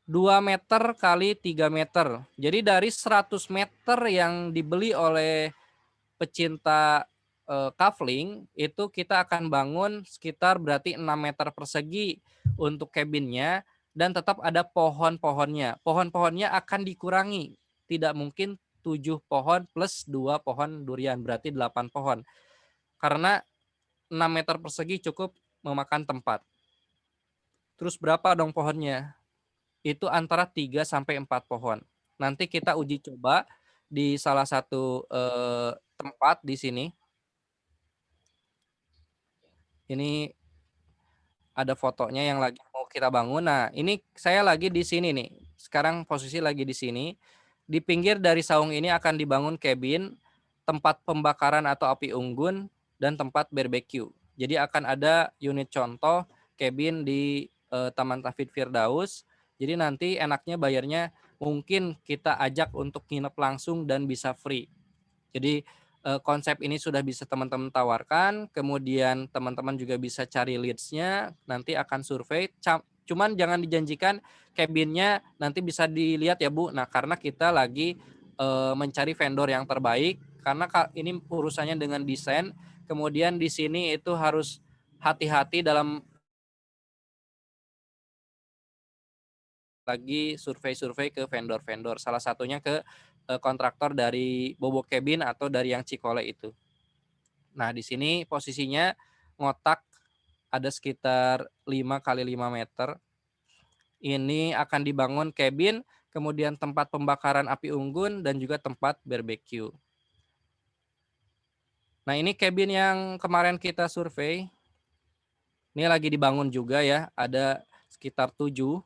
2 meter kali 3 meter. Jadi dari 100 meter yang dibeli oleh pecinta kafling, itu kita akan bangun sekitar berarti 6 meter persegi untuk cabinnya dan tetap ada pohon-pohonnya. Pohon-pohonnya akan dikurangi. Tidak mungkin 7 pohon plus 2 pohon durian, berarti 8 pohon. Karena 6 meter persegi cukup memakan tempat. Terus berapa dong pohonnya? Itu antara 3 sampai 4 pohon. Nanti kita uji coba di salah satu tempat di sini. Ini ada fotonya yang lagi mau kita bangun. Nah, ini saya lagi di sini nih. Sekarang posisi lagi di sini. Di pinggir dari saung ini akan dibangun cabin, tempat pembakaran atau api unggun, dan tempat barbeque. Jadi akan ada unit contoh cabin di Taman Tauhid Firdaus. Jadi nanti enaknya bayarnya mungkin kita ajak untuk nginep langsung dan bisa free. Jadi konsep ini sudah bisa teman-teman tawarkan, kemudian teman-teman juga bisa cari leads-nya, nanti akan survei. Cuman jangan dijanjikan cabin-nya nanti bisa dilihat ya Bu. Nah, karena kita lagi mencari vendor yang terbaik, karena ini urusannya dengan desain. Kemudian di sini itu harus hati-hati dalam lagi survei-survei ke vendor-vendor. Salah satunya ke kontraktor dari Bobo Cabin atau dari yang Cikole itu. Nah, di sini posisinya ngotak ada sekitar 5 kali 5 meter. Ini akan dibangun cabin, kemudian tempat pembakaran api unggun, dan juga tempat barbeque. Nah, ini cabin yang kemarin kita survei. Ini lagi dibangun juga ya, ada sekitar 7.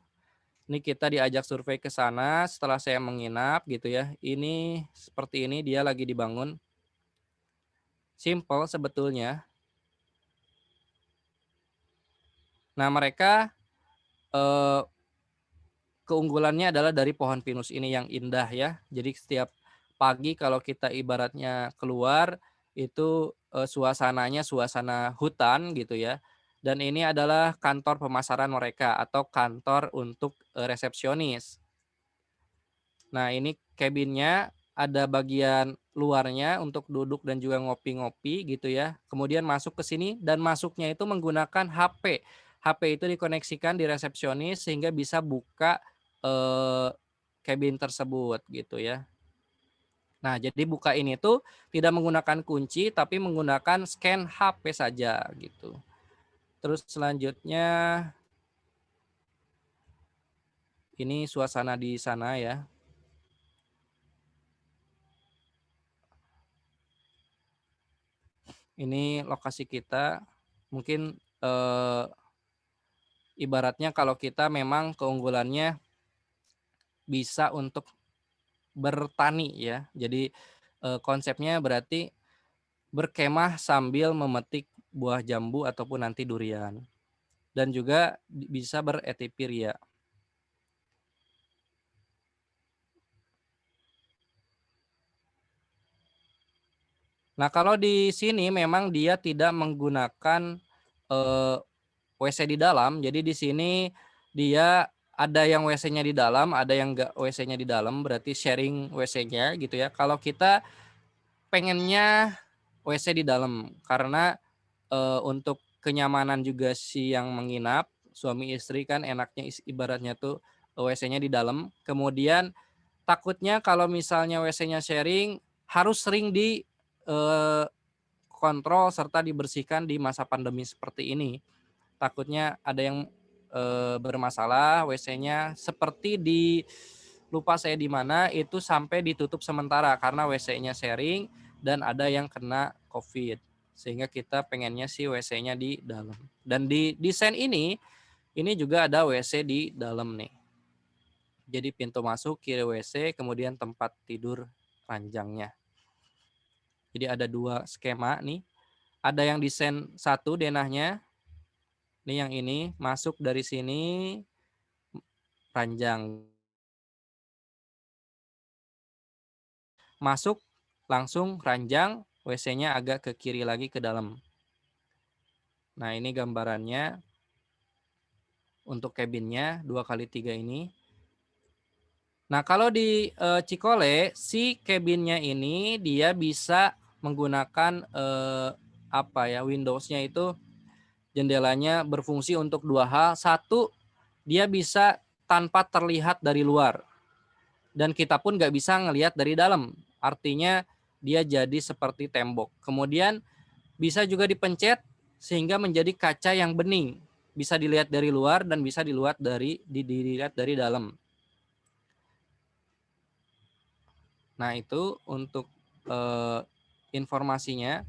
Ini kita diajak survei ke sana setelah saya menginap gitu ya. Ini seperti ini dia lagi dibangun. Simple sebetulnya. Nah, mereka keunggulannya adalah dari pohon pinus ini yang indah ya. Jadi setiap pagi kalau kita ibaratnya keluar itu suasananya suasana hutan gitu ya. Dan ini adalah kantor pemasaran mereka atau kantor untuk resepsionis. Nah, ini cabinnya ada bagian luarnya untuk duduk dan juga ngopi-ngopi gitu ya. Kemudian masuk ke sini dan masuknya itu menggunakan HP. HP itu dikoneksikan di resepsionis sehingga bisa buka cabin tersebut gitu ya. Nah, jadi buka ini tuh tidak menggunakan kunci tapi menggunakan scan HP saja gitu. Terus selanjutnya ini suasana di sana ya. Ini lokasi kita. Mungkin ibaratnya kalau kita memang keunggulannya bisa untuk bertani ya. Jadi konsepnya berarti berkemah sambil memetik buah jambu ataupun nanti durian. Dan juga bisa berepiria. Nah, kalau di sini memang dia tidak menggunakan WC di dalam. Jadi di sini dia ada yang WC-nya di dalam, ada yang enggak WC-nya di dalam, berarti sharing WC-nya gitu ya. Kalau kita pengennya WC di dalam karena untuk kenyamanan juga si yang menginap, suami istri kan enaknya ibaratnya tuh WC-nya di dalam. Kemudian takutnya kalau misalnya WC-nya sharing harus sering di kontrol serta dibersihkan di masa pandemi seperti ini. takutnya ada yang bermasalah WC-nya, seperti di lupa saya di mana itu sampai ditutup sementara karena WC-nya sharing dan ada yang kena COVID. Sehingga kita pengennya sih WC-nya di dalam. Dan di desain ini juga ada WC di dalam nih. Jadi pintu masuk, kiri WC, kemudian tempat tidur ranjangnya. Jadi ada 2 skema nih. Ada yang desain 1 denahnya. Nih yang ini masuk dari sini ranjang. Masuk langsung ranjang, WC-nya agak ke kiri lagi ke dalam. Nah, ini gambarannya untuk cabin-nya 2x3 ini. Nah, kalau di Cikole si cabin-nya ini dia bisa menggunakan Windows-nya itu jendelanya berfungsi untuk 2 hal. 1, dia bisa tanpa terlihat dari luar. Dan kita pun nggak bisa ngelihat dari dalam. Artinya dia jadi seperti tembok. Kemudian bisa juga dipencet sehingga menjadi kaca yang bening. Bisa dilihat dari luar dan bisa dilihat dari dalam. Nah, itu untuk informasinya.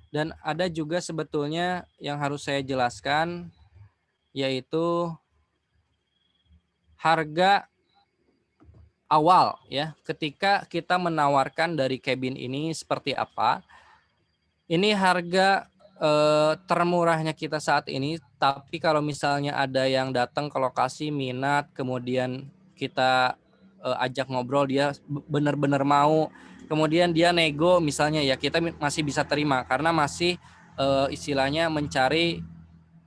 Dan ada juga sebetulnya yang harus saya jelaskan, yaitu harga awal ya. Ketika kita menawarkan dari cabin ini seperti apa. Ini harga termurahnya kita saat ini, tapi kalau misalnya ada yang datang ke lokasi minat, kemudian kita ajak ngobrol, dia benar-benar mau, kemudian dia nego misalnya, ya kita masih bisa terima karena masih istilahnya mencari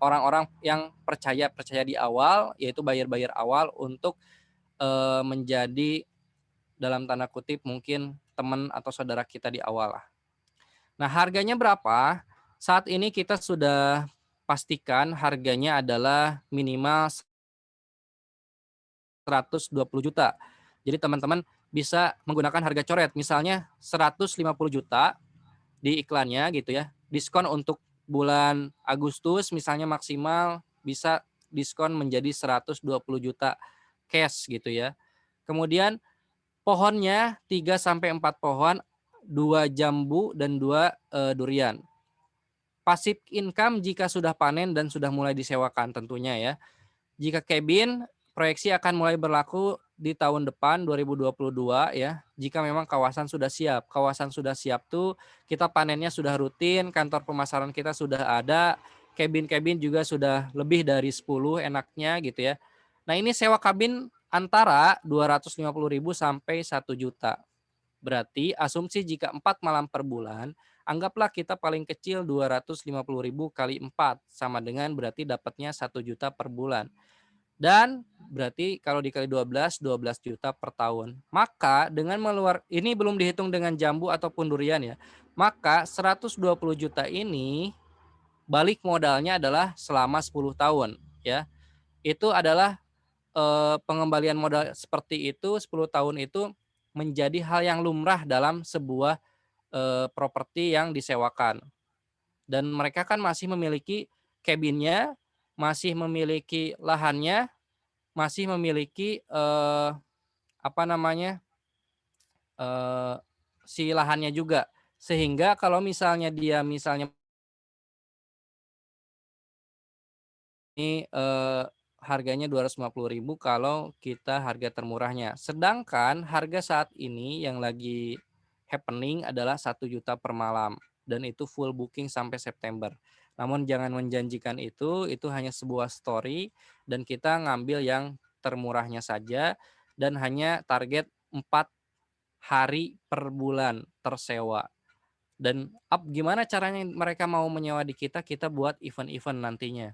orang-orang yang percaya di awal, yaitu bayar awal untuk menjadi dalam tanda kutip mungkin teman atau saudara kita di awal lah. Nah, harganya berapa? Saat ini kita sudah pastikan harganya adalah minimal 120 juta. Jadi teman-teman bisa menggunakan harga coret, misalnya 150 juta di iklannya gitu ya. Diskon untuk bulan Agustus misalnya maksimal bisa diskon menjadi 120 juta cash gitu ya. Kemudian pohonnya 3 sampai 4 pohon, 2 jambu dan 2 durian. Passive income jika sudah panen dan sudah mulai disewakan tentunya ya. Jika cabin, proyeksi akan mulai berlaku di tahun depan 2022 ya. Jika memang kawasan sudah siap. Kawasan sudah siap tuh kita panennya sudah rutin, kantor pemasaran kita sudah ada, cabin-cabin juga sudah lebih dari 10 enaknya gitu ya. Nah, ini sewa kabin antara 250.000 sampai 1 juta. Berarti asumsi jika 4 malam per bulan, anggaplah kita paling kecil 250.000 kali 4 sama dengan berarti dapatnya 1 juta per bulan. Dan berarti kalau dikali 12 juta per tahun. Maka dengan ini belum dihitung dengan jambu ataupun durian ya. Maka 120 juta ini balik modalnya adalah selama 10 tahun ya. Itu adalah pengembalian modal seperti itu 10 tahun itu menjadi hal yang lumrah dalam sebuah properti yang disewakan. Dan mereka kan masih memiliki cabinnya, masih memiliki lahannya, masih memiliki si lahannya juga. Sehingga kalau misalnya dia ini harganya 250.000 kalau kita harga termurahnya. Sedangkan harga saat ini yang lagi happening adalah 1 juta per malam dan itu full booking sampai September. Namun jangan menjanjikan itu hanya sebuah story dan kita ngambil yang termurahnya saja dan hanya target 4 hari per bulan tersewa. Dan gimana caranya mereka mau menyewa di kita buat event-event nantinya.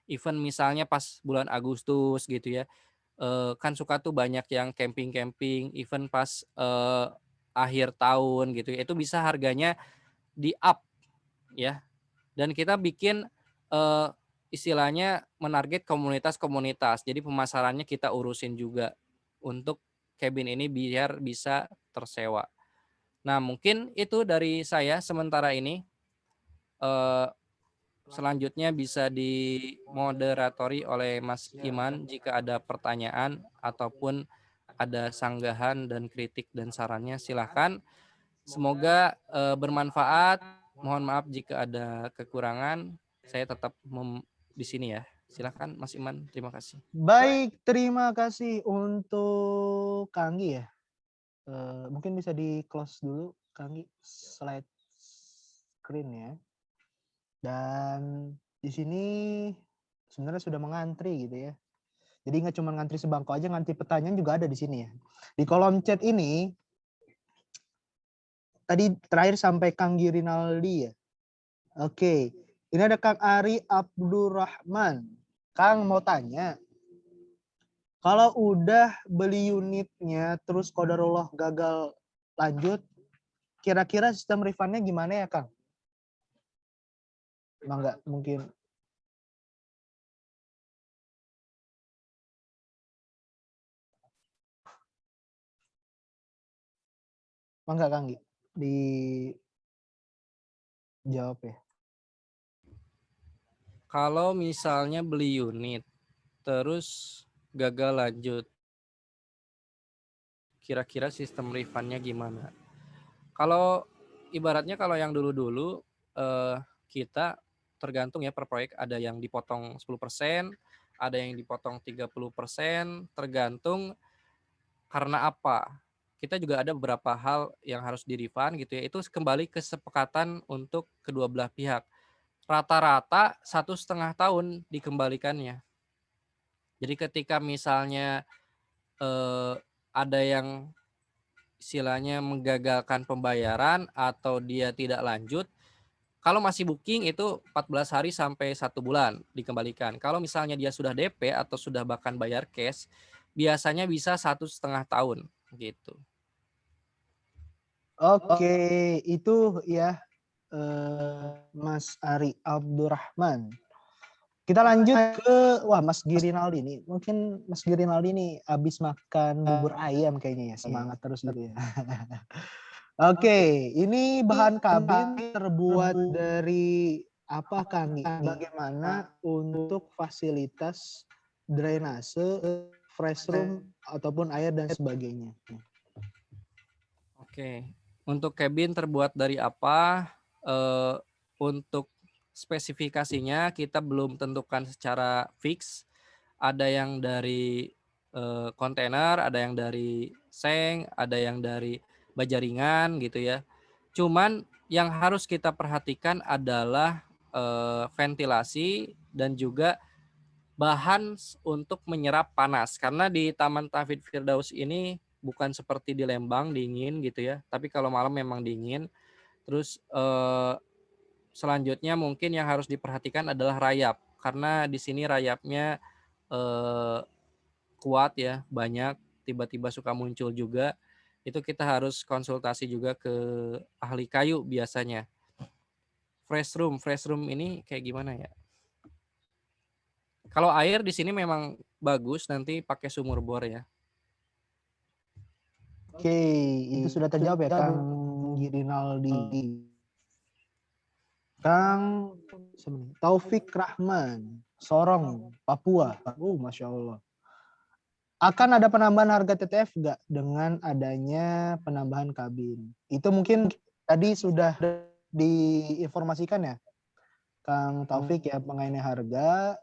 Event misalnya pas bulan Agustus gitu ya, kan suka tuh banyak yang camping-camping, event pas akhir tahun gitu ya, itu bisa harganya di-up ya. Dan kita bikin istilahnya menarget komunitas-komunitas, jadi pemasarannya kita urusin juga untuk cabin ini biar bisa tersewa. Nah, mungkin itu dari saya sementara ini. selanjutnya bisa dimoderatori oleh Mas Iman jika ada pertanyaan ataupun ada sanggahan dan kritik dan sarannya silahkan. Semoga bermanfaat. Mohon maaf jika ada kekurangan. Saya tetap di sini ya. Silahkan Mas Iman. Terima kasih. Baik, terima kasih untuk Kanggi ya. Mungkin bisa di close dulu Kanggi slide screen ya. Dan di sini sebenarnya sudah mengantri gitu ya. Jadi nggak cuma ngantri sebangku aja, ngantri pertanyaan juga ada di sini ya. Di kolom chat ini tadi terakhir sampai Kang Girinaldi ya. Oke, ini ada Kang Ari Abdurrahman. Kang mau tanya, kalau udah beli unitnya terus qadarullah gagal lanjut, kira-kira sistem refundnya gimana ya Kang? Mangga mungkin. Mangga Kang dijawab ya. Kalau misalnya beli unit terus gagal lanjut, kira-kira sistem refundnya gimana? Kalau ibaratnya kalau yang dulu-dulu kita tergantung ya per proyek, ada yang dipotong 10%, ada yang dipotong 30%, tergantung karena apa. Kita juga ada beberapa hal yang harus di-refund gitu ya. Itu kembali kesepakatan untuk kedua belah pihak. Rata-rata 1,5 tahun dikembalikannya. Jadi ketika misalnya ada yang istilahnya menggagalkan pembayaran atau dia tidak lanjut, kalau masih booking itu 14 hari sampai 1 bulan dikembalikan. Kalau misalnya dia sudah DP atau sudah bahkan bayar cash, biasanya bisa 1,5 tahun gitu. Oke, itu ya Mas Ari Abdurrahman. Kita lanjut ke Mas Girinaldi nih. Mungkin Mas Girinaldi nih habis makan bubur ayam kayaknya ya, semangat terus gitu ya. Oke, ini bahan kabin terbuat dari apa Kang? Bagaimana untuk fasilitas drainase, fresh room ataupun air dan sebagainya. Oke, untuk kabin terbuat dari apa? Untuk spesifikasinya kita belum tentukan secara fix. Ada yang dari kontainer, ada yang dari seng, ada yang dari baja ringan gitu ya. Cuman yang harus kita perhatikan adalah ventilasi dan juga bahan untuk menyerap panas. Karena di Taman Tahfidz Firdaus ini bukan seperti di Lembang dingin gitu ya, tapi kalau malam memang dingin. Terus selanjutnya mungkin yang harus diperhatikan adalah rayap, karena di sini rayapnya kuat ya, banyak, tiba-tiba suka muncul juga. Itu kita harus konsultasi juga ke ahli kayu biasanya. Fresh room ini kayak gimana ya? Kalau air di sini memang bagus, nanti pakai sumur bor ya. Oke, itu sudah terjawab ya Kang Girinaldi. Kang Taufik Rahman, Sorong, Papua. Masya Allah. Akan ada penambahan harga TTF nggak dengan adanya penambahan kabin? Itu mungkin tadi sudah diinformasikan ya, Kang Taufik ya, mengenai harga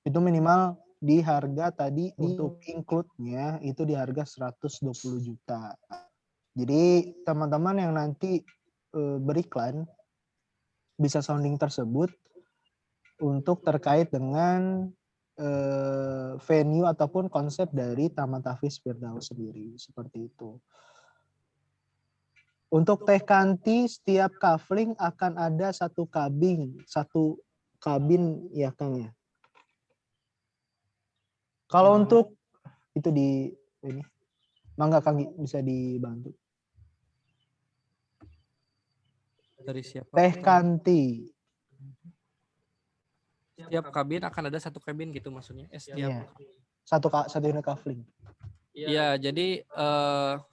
itu minimal di harga tadi untuk include-nya itu di harga 120 juta. Jadi teman-teman yang nanti beriklan bisa sounding tersebut untuk terkait dengan venue ataupun konsep dari Taman Tahfidz Firdaus sendiri, seperti itu. Untuk teh kanti setiap kafling akan ada satu kabin ya Kang ya. Kalau untuk itu di ini, mangga Kang bisa dibantu. Dari siapa? Teh kanti. Setiap kabin akan ada satu kabin gitu maksudnya. Setiap Iya. Satu unit kafling. Ya, jadi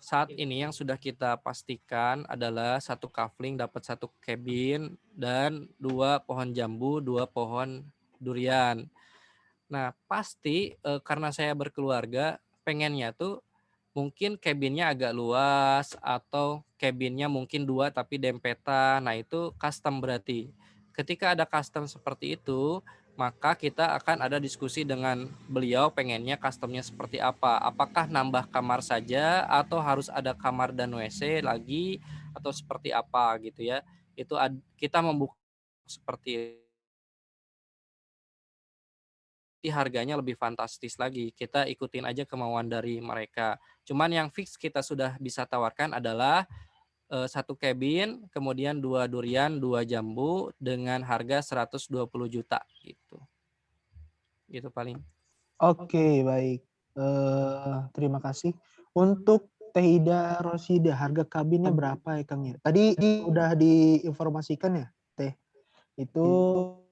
saat ini yang sudah kita pastikan adalah satu kafling dapat satu cabin dan 2 pohon jambu, 2 pohon durian. Nah, pasti karena saya berkeluarga pengennya tuh mungkin cabin-nya agak luas atau cabin-nya mungkin 2 tapi dempetan. Nah, itu custom berarti. Ketika ada custom seperti itu, maka kita akan ada diskusi dengan beliau pengennya customnya seperti apa. Apakah nambah kamar saja atau harus ada kamar dan WC lagi atau seperti apa gitu ya. Itu kita membuka seperti harganya lebih fantastis lagi. Kita ikutin aja kemauan dari mereka. Cuman yang fix kita sudah bisa tawarkan adalah 1 cabin, kemudian 2 durian, 2 jambu dengan harga 120 juta gitu. Gitu paling. Oke, baik. Terima kasih. Untuk Teh Ida Rosida, harga kabinnya berapa ya Kang ya? Tadi udah diinformasikan ya, Teh. Itu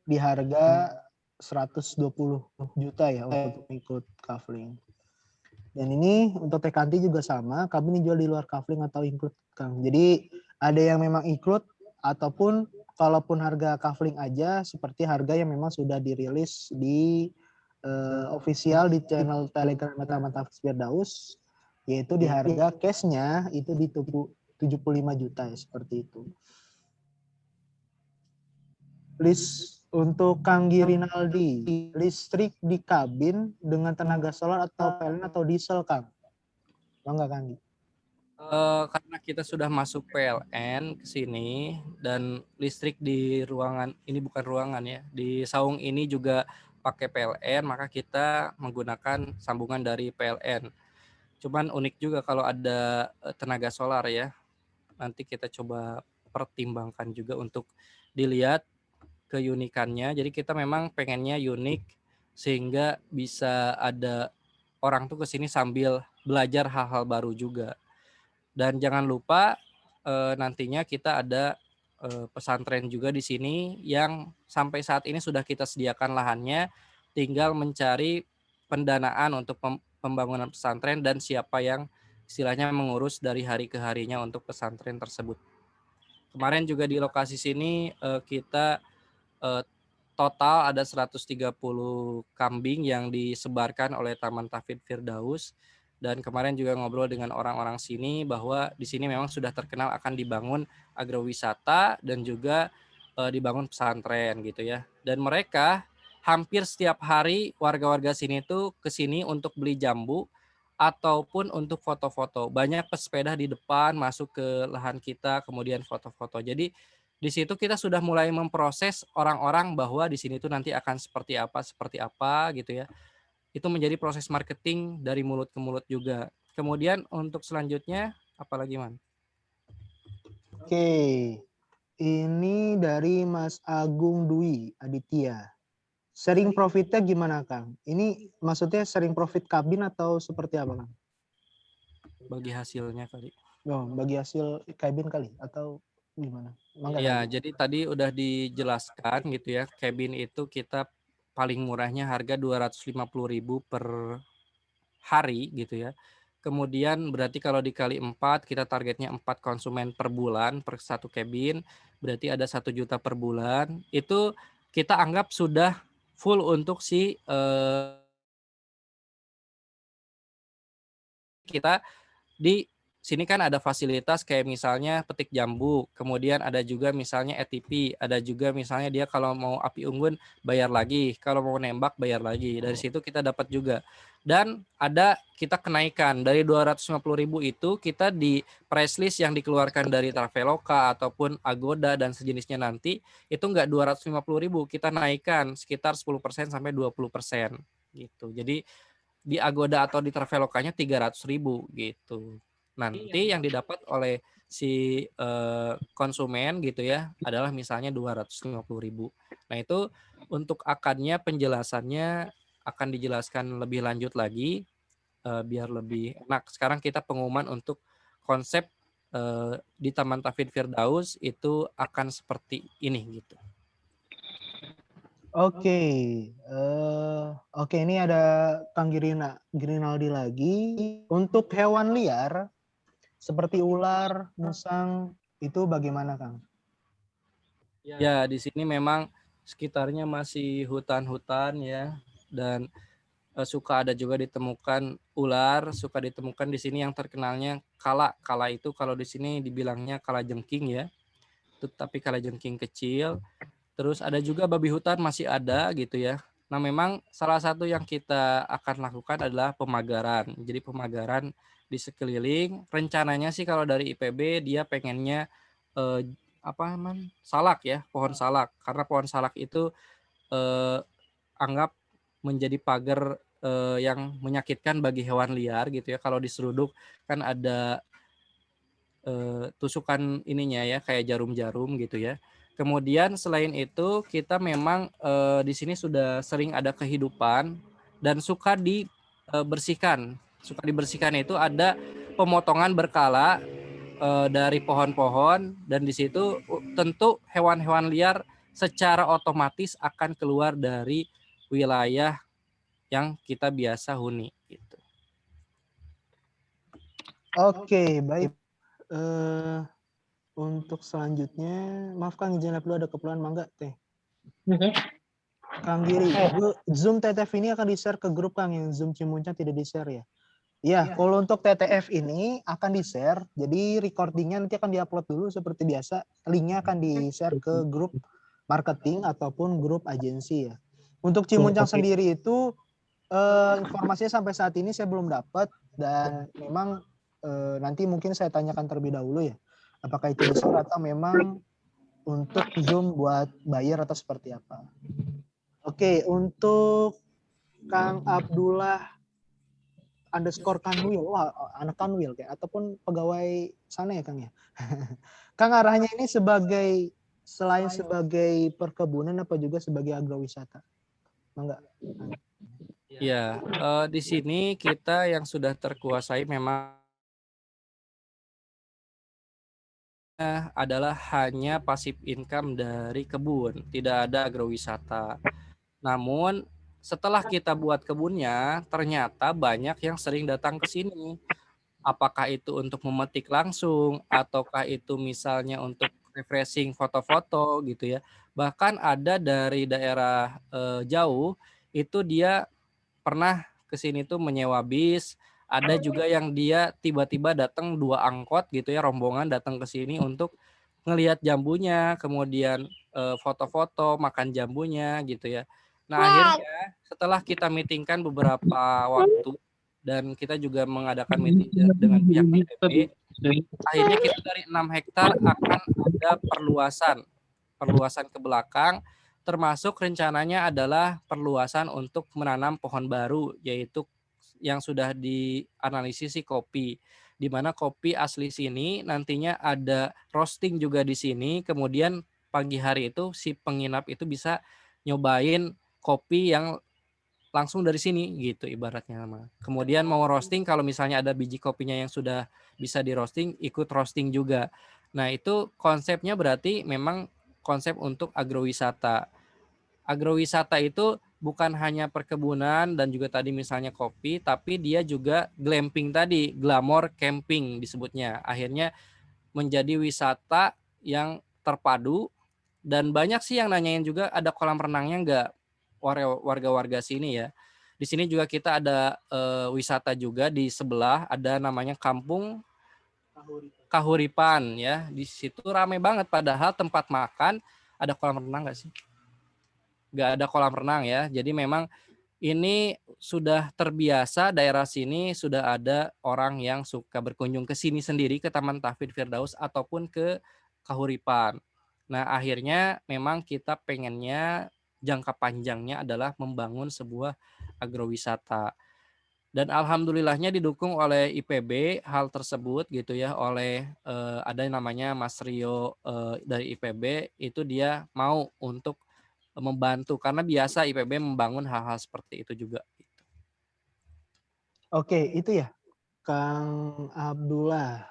di harga 120 juta ya untuk ikut kafling. Dan ini untuk Teh Kanti juga sama, kabin dijual di luar kafling atau include Kang. Jadi ada yang memang include ataupun kalaupun harga kafling aja seperti harga yang memang sudah dirilis di official di channel Telegram Taman Tafis Firdaus, yaitu di harga cashnya itu di 75 juta ya, seperti itu. List untuk Kang Girinaldi, listrik di kabin dengan tenaga solar atau PLN atau diesel Kang? Enggak Kang? Karena kita sudah masuk PLN ke sini dan listrik di ruangan ini bukan ruangan ya, di saung ini juga pakai PLN, maka kita menggunakan sambungan dari PLN. Cuman unik juga kalau ada tenaga solar ya. Nanti kita coba pertimbangkan juga untuk dilihat keunikannya. Jadi kita memang pengennya unik sehingga bisa ada orang tuh kesini sambil belajar hal-hal baru juga. Dan jangan lupa nantinya kita ada pesantren juga di sini yang sampai saat ini sudah kita sediakan lahannya, tinggal mencari pendanaan untuk pembangunan pesantren dan siapa yang istilahnya mengurus dari hari ke harinya untuk pesantren tersebut. Kemarin juga di lokasi sini kita total ada 130 kambing yang disebarkan oleh Taman Tafid Firdaus. Dan kemarin juga ngobrol dengan orang-orang sini bahwa di sini memang sudah terkenal akan dibangun agrowisata dan juga dibangun pesantren gitu ya. Dan mereka hampir setiap hari warga-warga sini tuh ke sini untuk beli jambu ataupun untuk foto-foto. Banyak pesepeda di depan masuk ke lahan kita kemudian foto-foto. Jadi di situ kita sudah mulai memproses orang-orang bahwa di sini tuh nanti akan seperti apa gitu ya. Itu menjadi proses marketing dari mulut ke mulut juga. Kemudian untuk selanjutnya apalagi Man? Oke, ini dari Mas Agung Dwi Aditya. Sharing profitnya gimana Kang? Ini maksudnya sharing profit kabin atau seperti apa Kang? Bagi hasilnya kali. Oh, bagi hasil kabin kali atau gimana? Ya, jadi tadi udah dijelaskan gitu ya. Cabin itu kita paling murahnya harga 250.000 per hari gitu ya. Kemudian berarti kalau dikali 4 kita targetnya 4 konsumen per bulan per satu cabin, berarti ada 1 juta per bulan. Itu kita anggap sudah full untuk si kita di sini kan ada fasilitas kayak misalnya petik jambu, kemudian ada juga misalnya ETP, ada juga misalnya dia kalau mau api unggun bayar lagi, kalau mau nembak bayar lagi. Dari situ kita dapat juga. Dan ada kita kenaikan dari 250.000 itu kita di price list yang dikeluarkan dari Traveloka ataupun Agoda dan sejenisnya nanti itu enggak 250.000, kita naikkan sekitar 10% sampai 20% gitu. Jadi di Agoda atau di Travelokanya 300.000 gitu. Nanti yang didapat oleh si konsumen gitu ya adalah misalnya 250.000. Nah itu untuk akadnya penjelasannya akan dijelaskan lebih lanjut lagi biar lebih enak. Sekarang kita pengumuman untuk konsep di Taman Tafid Firdaus itu akan seperti ini gitu. Oke, oke ini ada Kang Grinaldi lagi. Untuk hewan liar seperti ular, musang itu bagaimana, Kang? Ya, di sini memang sekitarnya masih hutan-hutan ya, dan suka ada juga ditemukan ular, suka ditemukan di sini yang terkenalnya kala. Kala itu kalau di sini dibilangnya kala jengking ya, tapi kala jengking kecil. Terus ada juga babi hutan masih ada gitu ya. Nah, memang salah satu yang kita akan lakukan adalah pemagaran. Jadi pemagaran di sekeliling. Rencananya sih kalau dari IPB dia pengennya eh, salak ya, pohon salak. Karena pohon salak itu eh, anggap menjadi pagar yang menyakitkan bagi hewan liar gitu ya. Kalau diseruduk kan ada tusukan ininya ya, kayak jarum-jarum gitu ya. Kemudian selain itu kita memang di sini sudah sering ada kehidupan dan suka dibersihkan. Suka dibersihkan itu ada pemotongan berkala dari pohon-pohon, dan di situ tentu hewan-hewan liar secara otomatis akan keluar dari wilayah yang kita biasa huni gitu. Oke, baik. Untuk selanjutnya, maaf Kang, izin dulu ada keperluan, mangga teh. Kang Giri, Zoom TTF ini akan di-share ke grup Kang, yang Zoom Cimuncang tidak di-share ya? Iya, kalau untuk TTF ini akan di-share, jadi recordingnya nanti akan di-upload dulu seperti biasa, linknya akan di-share ke grup marketing ataupun grup agensi ya. Untuk Cimuncang sendiri itu informasinya sampai saat ini saya belum dapat, dan memang nanti mungkin saya tanyakan terlebih dahulu ya, apakah itu di-share atau memang untuk Zoom buat bayar atau seperti apa. Oke, untuk Kang Abdullah underscore Kanwil, wah anak Kanwil kayak, ataupun pegawai sana ya Kang ya. Kang arahnya ini selain sebagai perkebunan apa juga sebagai agrowisata? Enggak. Ya, di sini kita yang sudah terkuasai memang adalah hanya passive income dari kebun, tidak ada agrowisata. Namun setelah kita buat kebunnya, ternyata banyak yang sering datang ke sini. Apakah itu untuk memetik langsung, ataukah itu misalnya untuk refreshing foto-foto gitu ya. Bahkan ada dari daerah jauh, itu dia pernah ke sini tuh menyewa bis. Ada juga yang dia tiba-tiba datang 2 angkot gitu ya, rombongan datang ke sini untuk ngelihat jambunya, kemudian foto-foto, makan jambunya gitu ya. Nah, akhirnya setelah kita meetingkan beberapa waktu dan kita juga mengadakan meeting dengan pihak IPB, akhirnya kita dari 6 hektar akan ada perluasan ke belakang, termasuk rencananya adalah perluasan untuk menanam pohon baru, yaitu yang sudah dianalisis si kopi, di mana kopi asli sini nantinya ada roasting juga di sini, kemudian pagi hari itu si penginap itu bisa nyobain kopi yang langsung dari sini gitu ibaratnya. Kemudian mau roasting, kalau misalnya ada biji kopinya yang sudah bisa di roasting, ikut roasting juga. Nah, itu konsepnya berarti memang konsep untuk agrowisata. Agrowisata itu bukan hanya perkebunan dan juga tadi misalnya kopi, tapi dia juga glamping tadi, glamour camping disebutnya. Akhirnya menjadi wisata yang terpadu, dan banyak sih yang nanyain juga ada kolam renangnya enggak, warga-warga sini ya. Di sini juga kita ada wisata juga di sebelah, ada namanya Kampung Kahuripan ya. Di situ ramai banget, padahal tempat makan. Ada kolam renang enggak sih? Enggak ada kolam renang ya. Jadi memang ini sudah terbiasa, daerah sini sudah ada orang yang suka berkunjung ke sini sendiri, ke Taman Tahfidz Firdaus ataupun ke Kahuripan. Nah, akhirnya memang kita pengennya jangka panjangnya adalah membangun sebuah agrowisata. Dan alhamdulillahnya didukung oleh IPB hal tersebut gitu ya, oleh ada yang namanya Mas Rio dari IPB, itu dia mau untuk membantu karena biasa IPB membangun hal-hal seperti itu juga. Oke, itu ya Kang Abdullah.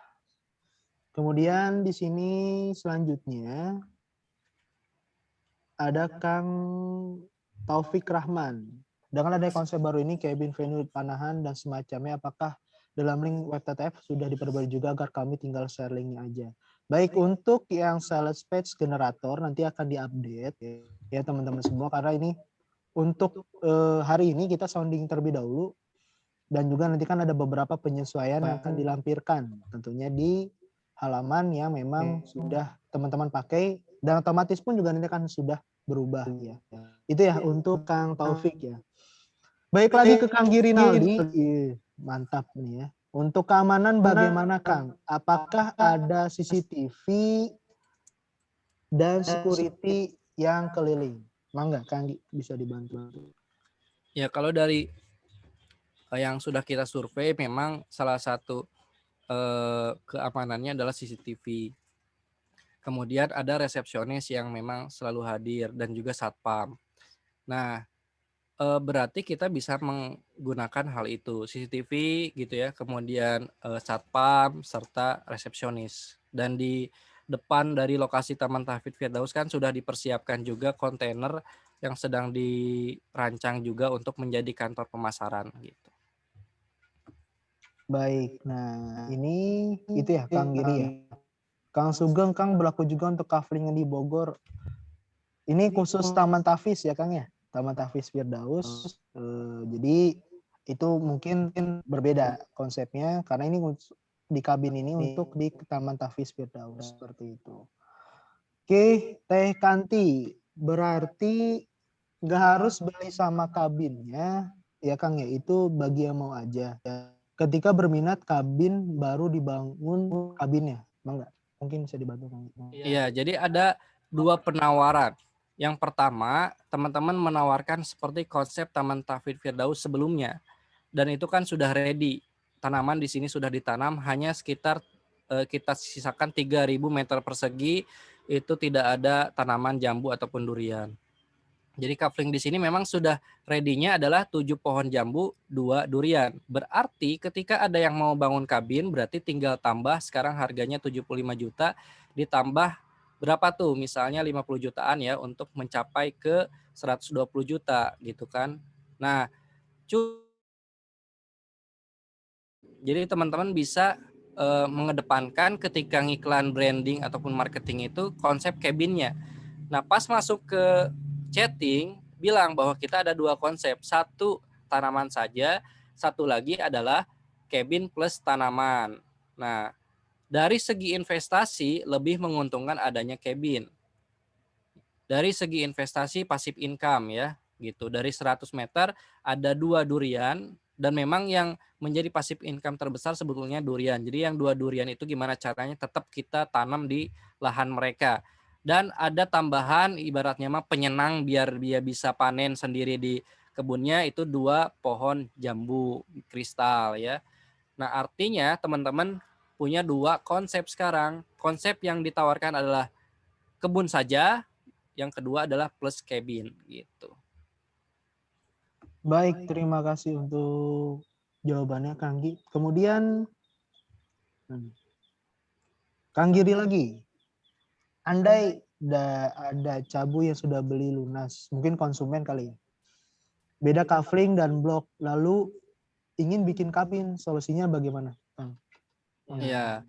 Kemudian di sini selanjutnya ada Kang Taufik Rahman. Dengan adanya konsep baru ini, cabin venue, panahan, dan semacamnya, apakah dalam link web TTF sudah diperbarui juga agar kami tinggal share linknya aja? Baik, untuk yang sales page generator nanti akan diupdate ya teman-teman semua, karena ini untuk hari ini kita sounding terlebih dahulu, dan juga nanti kan ada beberapa penyesuaian yang akan dilampirkan tentunya di halaman yang memang sudah teman-teman pakai, dan otomatis pun juga nanti kan sudah berubah ya. Itu ya untuk Kang Taufik ya. Baik, lagi ke Kang Girinaldi. Mantap nih ya. Untuk keamanan bagaimana Kang? Apakah ada CCTV dan security yang keliling? Mangga Kang bisa dibantu. Ya, kalau dari yang sudah kita survei, memang salah satu keamanannya adalah CCTV. Kemudian ada resepsionis yang memang selalu hadir dan juga satpam. Nah, berarti kita bisa menggunakan hal itu, CCTV gitu ya, kemudian satpam serta resepsionis. Dan di depan dari lokasi Taman Tahfidz Firdaus kan sudah dipersiapkan juga kontainer yang sedang dirancang juga untuk menjadi kantor pemasaran gitu. Baik, nah ini itu ya Kang Giri ya. Kang Sugeng, Kang berlaku juga untuk kafling di Bogor. Ini khusus Taman Tahfidz ya Kang ya, Taman Tahfidz Firdaus. Jadi itu mungkin berbeda konsepnya, karena ini di kabin ini untuk di Taman Tahfidz Firdaus seperti itu. Oke, Teh Kanti, berarti nggak harus beli sama kabinnya ya Kang ya, itu bagi yang mau aja. Ketika berminat kabin baru dibangun kabinnya, enggak? Mungkin bisa dibantu Kang. Iya, jadi ada 2 penawaran. Yang pertama, teman-teman menawarkan seperti konsep Taman Tahfidz Firdaus sebelumnya. Dan itu kan sudah ready. Tanaman di sini sudah ditanam, hanya sekitar kita sisakan 3.000 meter persegi, itu tidak ada tanaman jambu ataupun durian. Jadi kafling di sini memang sudah ready-nya adalah 7 pohon jambu, 2 durian. Berarti ketika ada yang mau bangun kabin, berarti tinggal tambah, sekarang harganya 75 juta, ditambah berapa tuh? Misalnya 50 jutaan ya, untuk mencapai ke 120 juta gitu kan. Nah, jadi teman-teman bisa mengedepankan ketika ngiklan branding ataupun marketing itu konsep cabinnya. Nah, pas masuk ke chatting, bilang bahwa kita ada 2 konsep. Satu tanaman saja, satu lagi adalah cabin plus tanaman. Nah, dari segi investasi lebih menguntungkan adanya cabin. Dari segi investasi passive income ya, gitu. Dari 100 meter ada 2 durian, dan memang yang menjadi passive income terbesar sebetulnya durian. Jadi yang 2 durian itu gimana caranya tetap kita tanam di lahan mereka. Dan ada tambahan ibaratnya mah penyenang biar dia bisa panen sendiri di kebunnya, itu 2 pohon jambu kristal ya. Nah, artinya teman-teman punya 2 konsep sekarang. Konsep yang ditawarkan adalah kebun saja, yang kedua adalah plus cabin gitu. Baik, terima kasih untuk jawabannya Kang Gi. Kemudian Kang Giri lagi. Andai ada cabu yang sudah beli lunas, mungkin konsumen kali ya. Beda kafling dan blok, lalu ingin bikin kabin, solusinya bagaimana, Kang? Ya,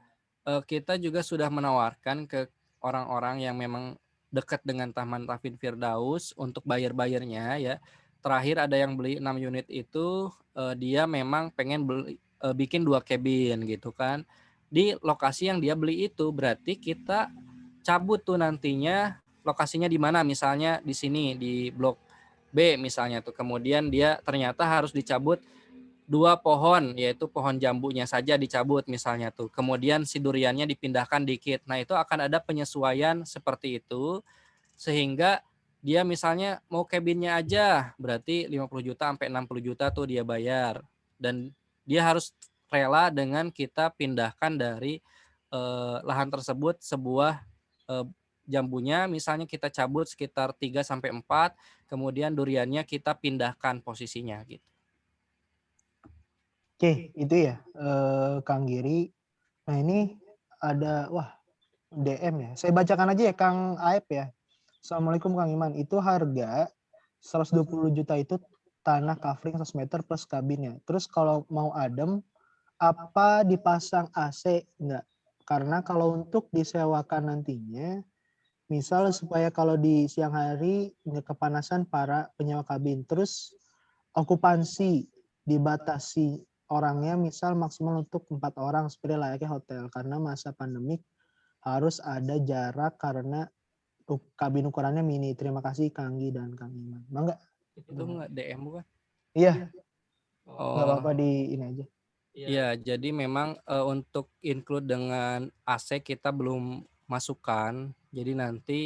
kita juga sudah menawarkan ke orang-orang yang memang dekat dengan Taman Tahfidz Firdaus untuk bayar-bayarnya ya. Terakhir ada yang beli 6 unit itu, dia memang pengen bikin 2 cabin gitu kan. Di lokasi yang dia beli itu, berarti kita cabut tuh nantinya lokasinya di mana, misalnya di sini di blok B misalnya tuh. Kemudian dia ternyata harus dicabut 2 pohon, yaitu pohon jambunya saja dicabut misalnya tuh. Kemudian si duriannya dipindahkan dikit. Nah, itu akan ada penyesuaian seperti itu, sehingga dia misalnya mau cabinnya aja berarti 50 juta sampai 60 juta tuh dia bayar. Dan dia harus rela dengan kita pindahkan dari lahan tersebut sebuah jambunya misalnya kita cabut sekitar 3 sampai 4, kemudian duriannya kita pindahkan posisinya gitu. Oke, itu ya Kang Giri. Nah, ini ada DM ya. Saya bacakan aja ya Kang Aep ya. Assalamualaikum Kang Iman. Itu harga 120 juta itu tanah kafling 100 meter plus kabinnya. Terus kalau mau adem, apa dipasang AC? Enggak. Karena kalau untuk disewakan nantinya, misal supaya kalau di siang hari nggak kepanasan para penyewa kabin. Terus okupansi dibatasi orangnya misal maksimal untuk 4 orang seperti layaknya hotel. Karena masa pandemik harus ada jarak karena kabin ukurannya mini. Terima kasih Kang Gi dan Kang Iman. Bangga? Itu nggak DM bukan? Iya, nggak Oh, apa-apa di ini aja. iya. Jadi memang untuk include dengan AC kita belum masukkan. Jadi nanti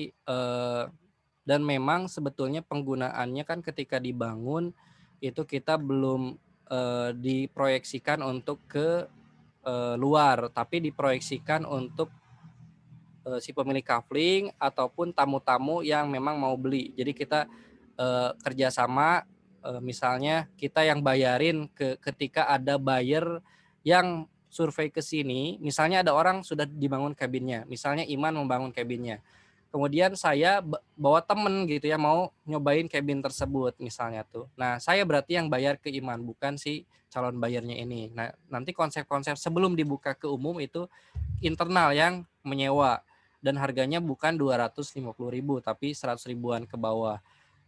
dan memang sebetulnya penggunaannya kan ketika dibangun itu kita belum diproyeksikan untuk ke luar, tapi diproyeksikan untuk si pemilik kafling ataupun tamu-tamu yang memang mau beli. Jadi kita kerjasama, misalnya kita yang bayarin ketika ada buyer yang survei ke sini, misalnya ada orang sudah dibangun kabinnya, misalnya Iman membangun kabinnya. Kemudian saya bawa temen gitu ya mau nyobain kabin tersebut misalnya tuh. Nah saya berarti yang bayar ke Iman bukan si calon bayarnya ini. Nah nanti konsep-konsep sebelum dibuka ke umum itu internal yang menyewa dan harganya bukan 250.000 tapi 100 ribuan ke bawah.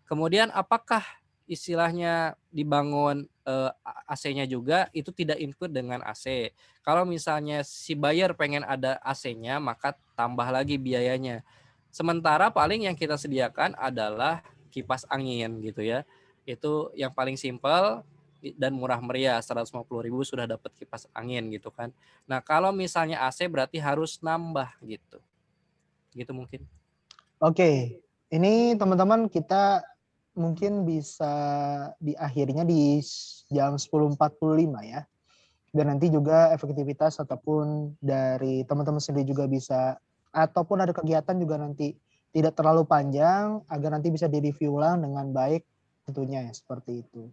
Kemudian apakah istilahnya dibangun AC-nya juga itu tidak include dengan AC. Kalau misalnya si buyer pengen ada AC-nya maka tambah lagi biayanya. Sementara paling yang kita sediakan adalah kipas angin gitu ya. Itu yang paling simpel dan murah meriah, 150.000 sudah dapat kipas angin gitu kan. Nah, kalau misalnya AC berarti harus nambah gitu. Gitu mungkin. Oke, ini teman-teman kita mungkin bisa diakhirinya di jam 10.45 ya. Dan nanti juga efektivitas ataupun dari teman-teman sendiri juga bisa, ataupun ada kegiatan juga nanti tidak terlalu panjang agar nanti bisa direview ulang dengan baik tentunya ya, seperti itu.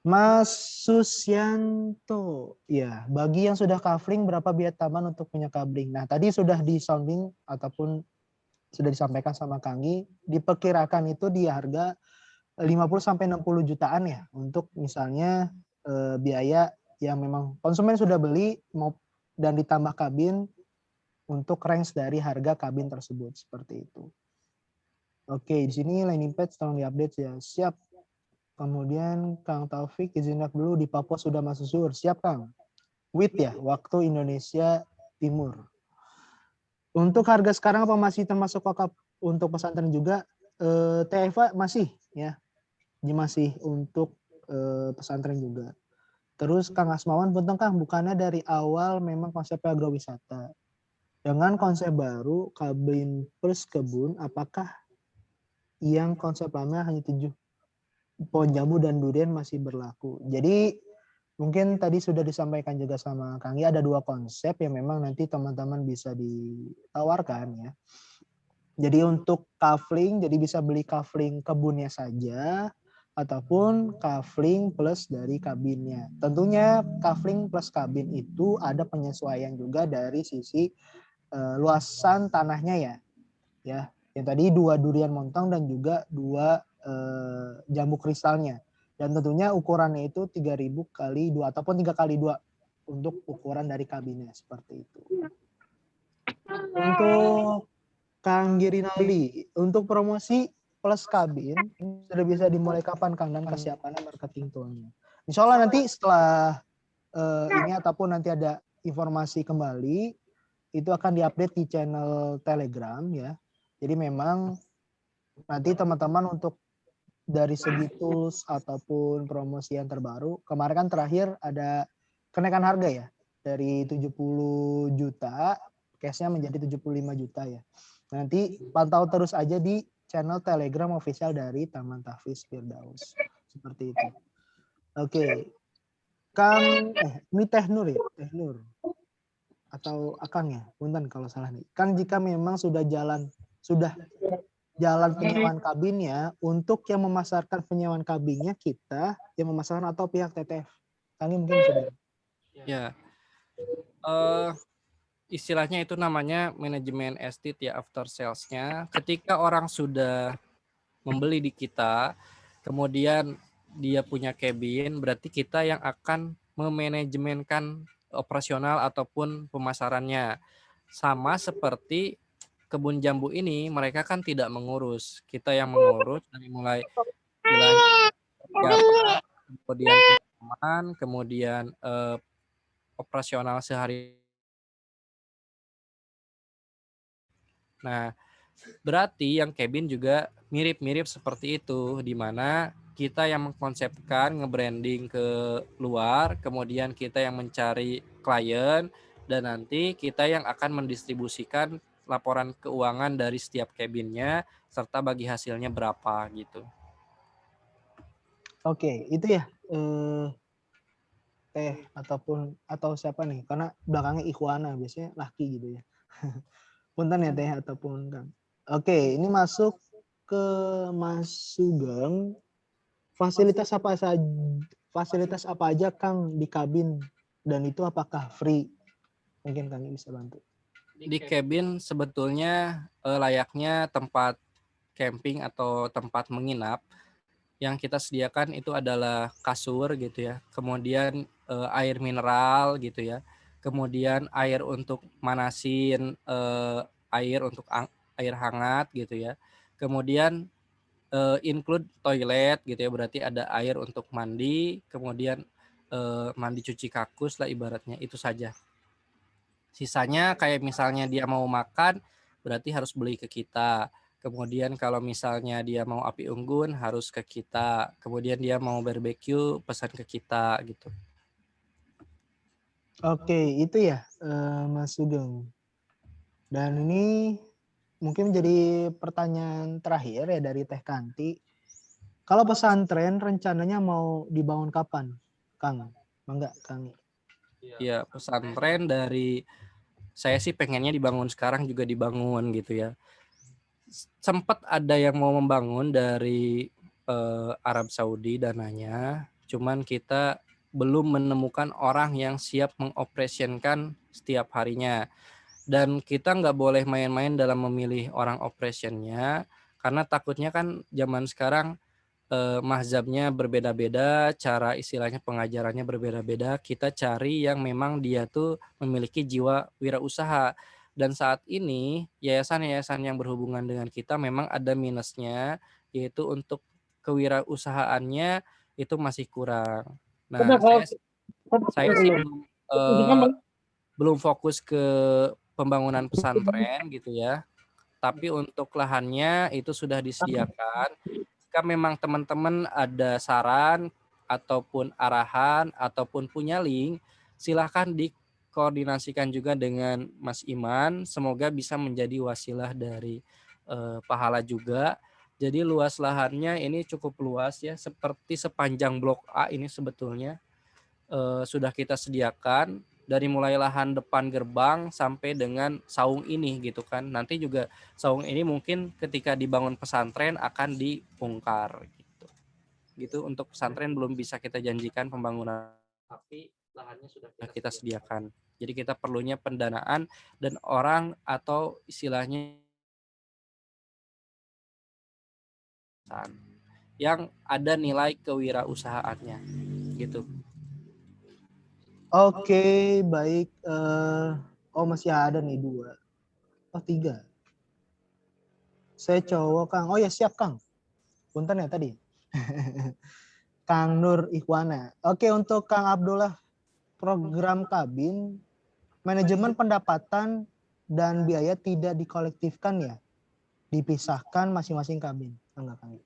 Mas Susyanto, ya bagi yang sudah kafling berapa biaya taman untuk punya kabling? Nah tadi sudah di sounding ataupun sudah disampaikan sama Kanggi, diperkirakan itu di harga 50-60 jutaan ya untuk misalnya biaya yang memang konsumen sudah beli dan ditambah kabin untuk range dari harga kabin tersebut seperti itu. Oke, di sini landing page tolong diupdate ya. Siap. Kemudian Kang Taufik izinkan dulu di Papua sudah masuk sur. Siap Kang. WIT ya, waktu Indonesia Timur. Untuk harga sekarang apa masih termasuk kokap untuk pesantren juga? TFA masih ya. Ini masih untuk pesantren juga. Terus Kang Asmawan, punten Kang, bukannya dari awal memang konsep agrowisata. Dengan konsep baru, kabin plus kebun, apakah yang konsep lama hanya 7 pohon jambu dan durian masih berlaku? Jadi mungkin tadi sudah disampaikan juga sama Kang, ada 2 konsep yang memang nanti teman-teman bisa ditawarkan ya. Jadi untuk kafling, jadi bisa beli kafling kebunnya saja, ataupun kafling plus dari kabinnya. Tentunya kafling plus kabin itu ada penyesuaian juga dari sisi luasan tanahnya ya. Ya, yang tadi 2 durian montong dan juga 2 jambu kristalnya. Dan tentunya ukurannya itu 3.000 kali 2 ataupun 3 kali 2 untuk ukuran dari kabinnya seperti itu. Untuk Kang Girinaldi, untuk promosi plus kabin sudah bisa dimulai kapan Kang dan kesiapannya marketing toolnya? Insya Allah nanti setelah ini ataupun nanti ada informasi kembali itu akan diupdate di channel Telegram ya. Jadi memang nanti teman-teman untuk dari segi tools ataupun promosi yang terbaru, kemarin kan terakhir ada kenaikan harga ya dari 70 juta cashnya menjadi 75 juta ya. Nanti pantau terus aja di channel Telegram official dari Taman Tahfiz Firdaus. Seperti itu. Oke. Kang, ini Teh Nur ya? Teh Nur. Atau Akang ya? Punten kalau salah nih. Kan jika memang sudah jalan penyewaan kabinnya, untuk yang memasarkan penyewaan kabinnya kita yang memasarkan atau pihak TTF. Kang mungkin bisa bilang. Ya. Istilahnya itu namanya manajemen estate ya, after sales-nya. Ketika orang sudah membeli di kita, kemudian dia punya cabin, berarti kita yang akan memanajemenkan operasional ataupun pemasarannya. Sama seperti kebun jambu ini, mereka kan tidak mengurus. Kita yang mengurus dari mulai istilahnya persiapan, kemudian pengiriman, kemudian operasional sehari. Nah, berarti yang cabin juga mirip-mirip seperti itu, di mana kita yang mengkonsepkan, nge-branding ke luar, kemudian kita yang mencari klien, dan nanti kita yang akan mendistribusikan laporan keuangan dari setiap cabinnya, serta bagi hasilnya berapa gitu. Oke, itu ya Teh atau siapa nih? Karena belakangnya Ikhwana biasanya laki gitu ya. Punten ya Teh ataupun Kang. Oke, ini masuk ke Mas Sugeng. Fasilitas apa aja Kang di kabin dan itu apakah free? Mungkin Kang bisa bantu. Di cabin sebetulnya layaknya tempat camping atau tempat menginap. Yang kita sediakan itu adalah kasur gitu ya, kemudian air mineral gitu ya, kemudian air untuk manasin air untuk air hangat gitu ya, kemudian include toilet gitu ya, berarti ada air untuk mandi, kemudian mandi cuci kakus lah ibaratnya, itu saja. Sisanya kayak misalnya dia mau makan berarti harus beli ke kita. Kemudian kalau misalnya dia mau api unggun harus ke kita. Kemudian dia mau barbeque pesan ke kita gitu. Oke, itu ya Mas Sugeng. Dan ini mungkin menjadi pertanyaan terakhir ya dari Teh Kanti. Kalau pesantren rencananya mau dibangun kapan, Kang? Enggak, Kang. Ya, pesantren dari saya sih pengennya dibangun sekarang juga dibangun gitu ya. Sempat ada yang mau membangun dari Arab Saudi dananya, cuman kita belum menemukan orang yang siap mengoperasionkan setiap harinya. Dan kita nggak boleh main-main dalam memilih orang operationnya, karena takutnya kan zaman sekarang mazhabnya berbeda-beda, cara istilahnya pengajarannya berbeda-beda. Kita cari yang memang dia tuh memiliki jiwa wirausaha. Dan saat ini yayasan-yayasan yang berhubungan dengan kita memang ada minusnya, yaitu untuk kewirausahaannya itu masih kurang. Nah, saya sih belum fokus ke pembangunan pesantren gitu ya. Tapi untuk lahannya itu sudah disediakan. Jika memang teman-teman ada saran ataupun arahan ataupun punya link, silahkan dikoordinasikan juga dengan Mas Iman. Semoga bisa menjadi wasilah dari pahala juga. Jadi luas lahannya ini cukup luas ya, seperti sepanjang blok A ini sebetulnya sudah kita sediakan. Dari mulai lahan depan gerbang sampai dengan saung ini gitu kan. Nanti juga saung ini mungkin ketika dibangun pesantren akan dibongkar gitu. Gitu untuk pesantren belum bisa kita janjikan pembangunan, tapi lahannya sudah kita sediakan. Jadi kita perlunya pendanaan dan orang atau istilahnya yang ada nilai kewirausahaannya gitu. Oke, baik. Oh masih ada nih 2. Oh 3. Saya cowok Kang. Oh ya siap Kang. Punten ya tadi. Kang Nur Ikhwana. Oke, untuk Kang Abdullah, program kabin, manajemen pendapatan dan biaya tidak dikolektifkan ya? Dipisahkan masing-masing kabin. Enggak Kang?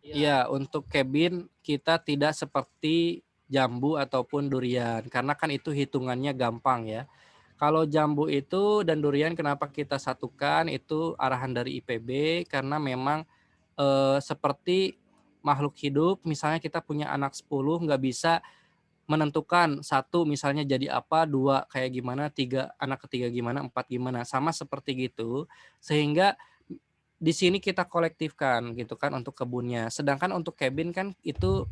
Iya, untuk cabin kita tidak seperti jambu ataupun durian, karena kan itu hitungannya gampang ya. Kalau jambu itu dan durian kenapa kita satukan, itu arahan dari IPB, karena memang seperti makhluk hidup, misalnya kita punya anak 10, nggak bisa menentukan 1 misalnya jadi apa, 2 kayak gimana, 3 anak ketiga gimana, 4 gimana, sama seperti gitu. Sehingga di sini kita kolektifkan gitu kan untuk kebunnya. Sedangkan untuk cabin kan itu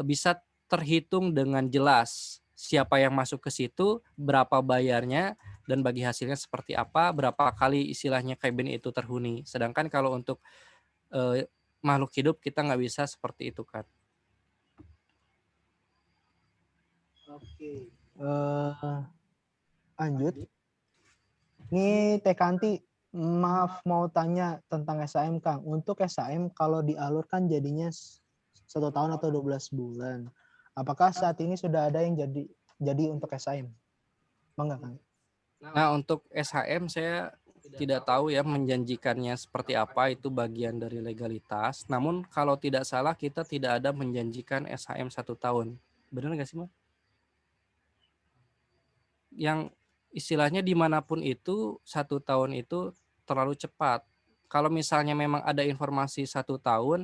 bisa terhitung dengan jelas siapa yang masuk ke situ, berapa bayarnya, dan bagi hasilnya seperti apa, berapa kali istilahnya cabin itu terhuni. Sedangkan kalau untuk makhluk hidup kita nggak bisa seperti itu kan. Oke. Lanjut. Ini Teh Kanti, maaf mau tanya tentang SHM Kang. Untuk SHM kalau dialurkan jadinya 1 tahun atau 12 bulan. Apakah saat ini sudah ada yang jadi untuk SHM? Bangga Kang. Nah, untuk SHM saya tidak tahu ya menjanjikannya seperti apa, itu bagian dari legalitas. Namun kalau tidak salah kita tidak ada menjanjikan SHM 1 tahun. Benar nggak sih, Mas? Yang istilahnya dimanapun itu 1 tahun itu terlalu cepat. Kalau misalnya memang ada informasi 1 tahun,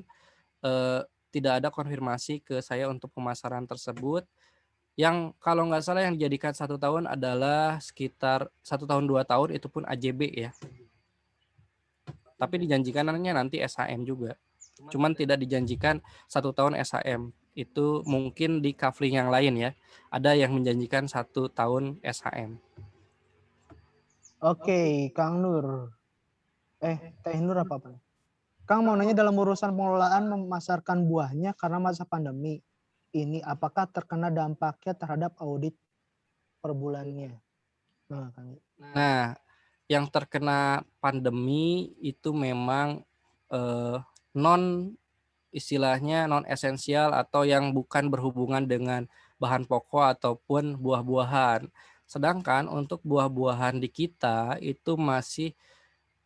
tidak ada konfirmasi ke saya untuk pemasaran tersebut. Yang kalau nggak salah yang dijadikan 1 tahun adalah sekitar 1 tahun 2 tahun, itu pun AJB ya. Tapi dijanjikannya nanti SHM juga. Cuman tidak dijanjikan 1 tahun SHM. Itu mungkin di kafling yang lain ya. Ada yang menjanjikan 1 tahun SHM. Oke, Kang Nur. Teh Nur apa? Kang mau nanya, dalam urusan pengelolaan memasarkan buahnya karena masa pandemi ini, apakah terkena dampaknya terhadap audit per bulannya? Nah, Kang. Nah, yang terkena pandemi itu memang istilahnya non esensial atau yang bukan berhubungan dengan bahan pokok ataupun buah-buahan. Sedangkan untuk buah-buahan di kita itu masih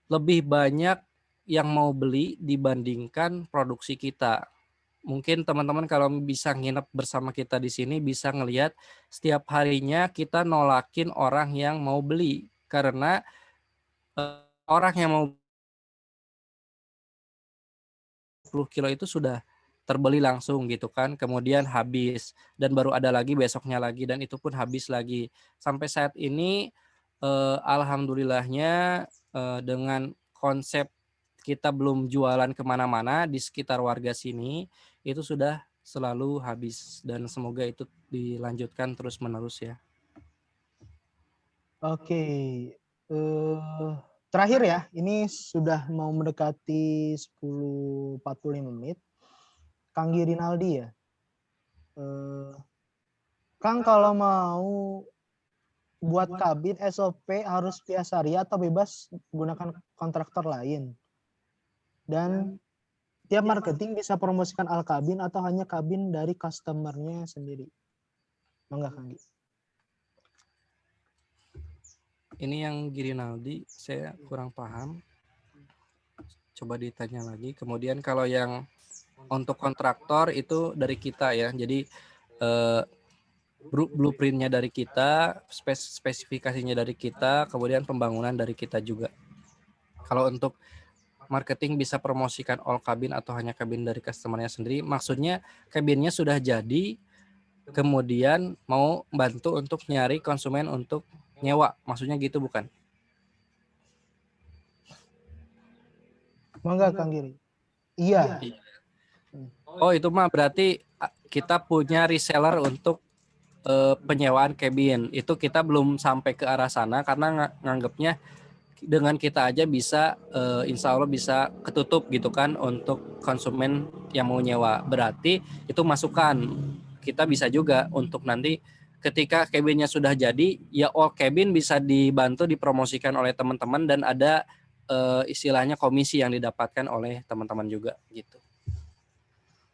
lebih banyak yang mau beli dibandingkan produksi kita. Mungkin teman-teman kalau bisa nginep bersama kita di sini bisa ngelihat setiap harinya kita nolakin orang yang mau beli karena orang yang mau 10 kilo itu sudah terbeli langsung gitu kan, kemudian habis dan baru ada lagi besoknya lagi dan itu pun habis lagi. Sampai saat ini alhamdulillahnya dengan konsep kita belum jualan kemana-mana di sekitar warga sini itu sudah selalu habis dan semoga itu dilanjutkan terus-menerus ya. Oke, terakhir ya, ini sudah mau mendekati 10.45 menit. Kang Girinaldi ya. Kang kalau mau buat kabin SOP harus via syariah atau bebas gunakan kontraktor lain? Dan tiap marketing bisa promosikan Al-Kabin atau hanya kabin dari customernya sendiri? Mangga Kang. Ini yang Girinaldi saya kurang paham. Coba ditanya lagi. Kemudian kalau yang untuk kontraktor itu dari kita ya. Jadi blueprintnya dari kita, spesifikasinya dari kita, kemudian pembangunan dari kita juga. Kalau untuk marketing bisa promosikan all kabin atau hanya kabin dari customernya sendiri, maksudnya kabinnya sudah jadi, kemudian mau bantu untuk nyari konsumen untuk nyewa, maksudnya gitu bukan? Mangga Kang Giri. Iya. Oh itu mah berarti kita punya reseller untuk penyewaan kabin. Itu kita belum sampai ke arah sana karena nganggapnya dengan kita aja bisa insya Allah bisa ketutup gitu kan untuk konsumen yang mau nyewa. Berarti itu masukan. Kita bisa juga untuk nanti ketika kabinnya sudah jadi, ya all cabin bisa dibantu dipromosikan oleh teman-teman dan ada istilahnya komisi yang didapatkan oleh teman-teman juga gitu.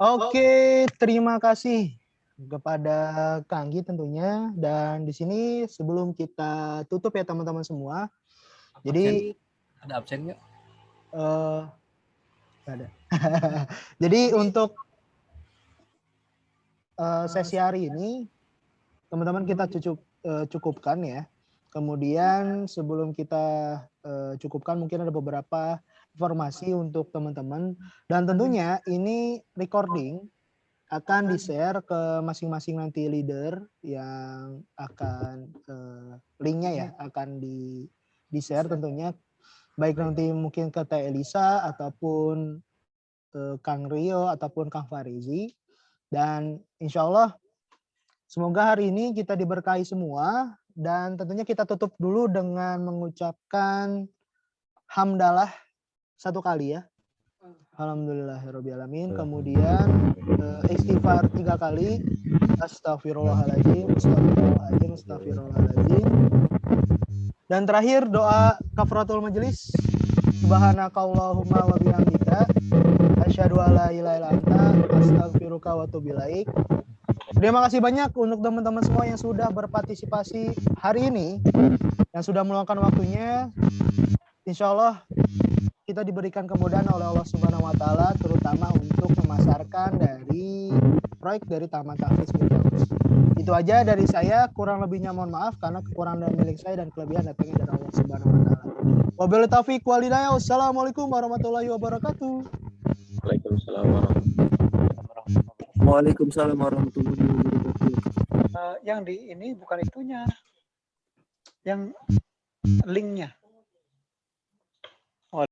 Oke, terima kasih kepada Kang Gi tentunya. Dan di sini sebelum kita tutup ya teman-teman semua. Jadi ada absen nggak? Ada. Jadi untuk sesi hari ini teman-teman kita cukupkan ya. Kemudian sebelum kita cukupkan mungkin ada beberapa informasi untuk teman-teman, dan tentunya ini recording akan di-share ke masing-masing nanti leader yang akan linknya ya akan di-share tentunya, baik nanti mungkin ke Teh Elisa ataupun Kang Rio ataupun Kang Farizi. Dan insya Allah semoga hari ini kita diberkahi semua, dan tentunya kita tutup dulu dengan mengucapkan hamdalah 1 kali ya. Alhamdulillahirrabbilalamin. Kemudian istighfar 3 kali. Astagfirullahaladzim, astagfirullahaladzim, astagfirullahaladzim. Dan terakhir doa kafaratul majelis. Subhanakallahumma wa bihamdika asyhadu alla ilaha illa anta astaghfiruka wa atubu ilaik. Terima kasih banyak untuk teman-teman semua yang sudah berpartisipasi hari ini, yang sudah meluangkan waktunya. Insya Allah kita diberikan kemudahan oleh Allah Subhanahu wa taala, terutama untuk memasarkan dari proyek dari Taman Tahfiz Firdaus. Itu aja dari saya, kurang lebihnya mohon maaf karena kekurangan dan milik saya dan kelebihan datangnya dari Allah Subhanahu wa taala. Wabillahi taufiq wal hidayah. Wassalamualaikum warahmatullahi wabarakatuh. Waalaikumsalam warahmatullahi Waalaikumsalam warahmatullahi wabarakatuh. Yang di ini bukan itunya, yang linknya.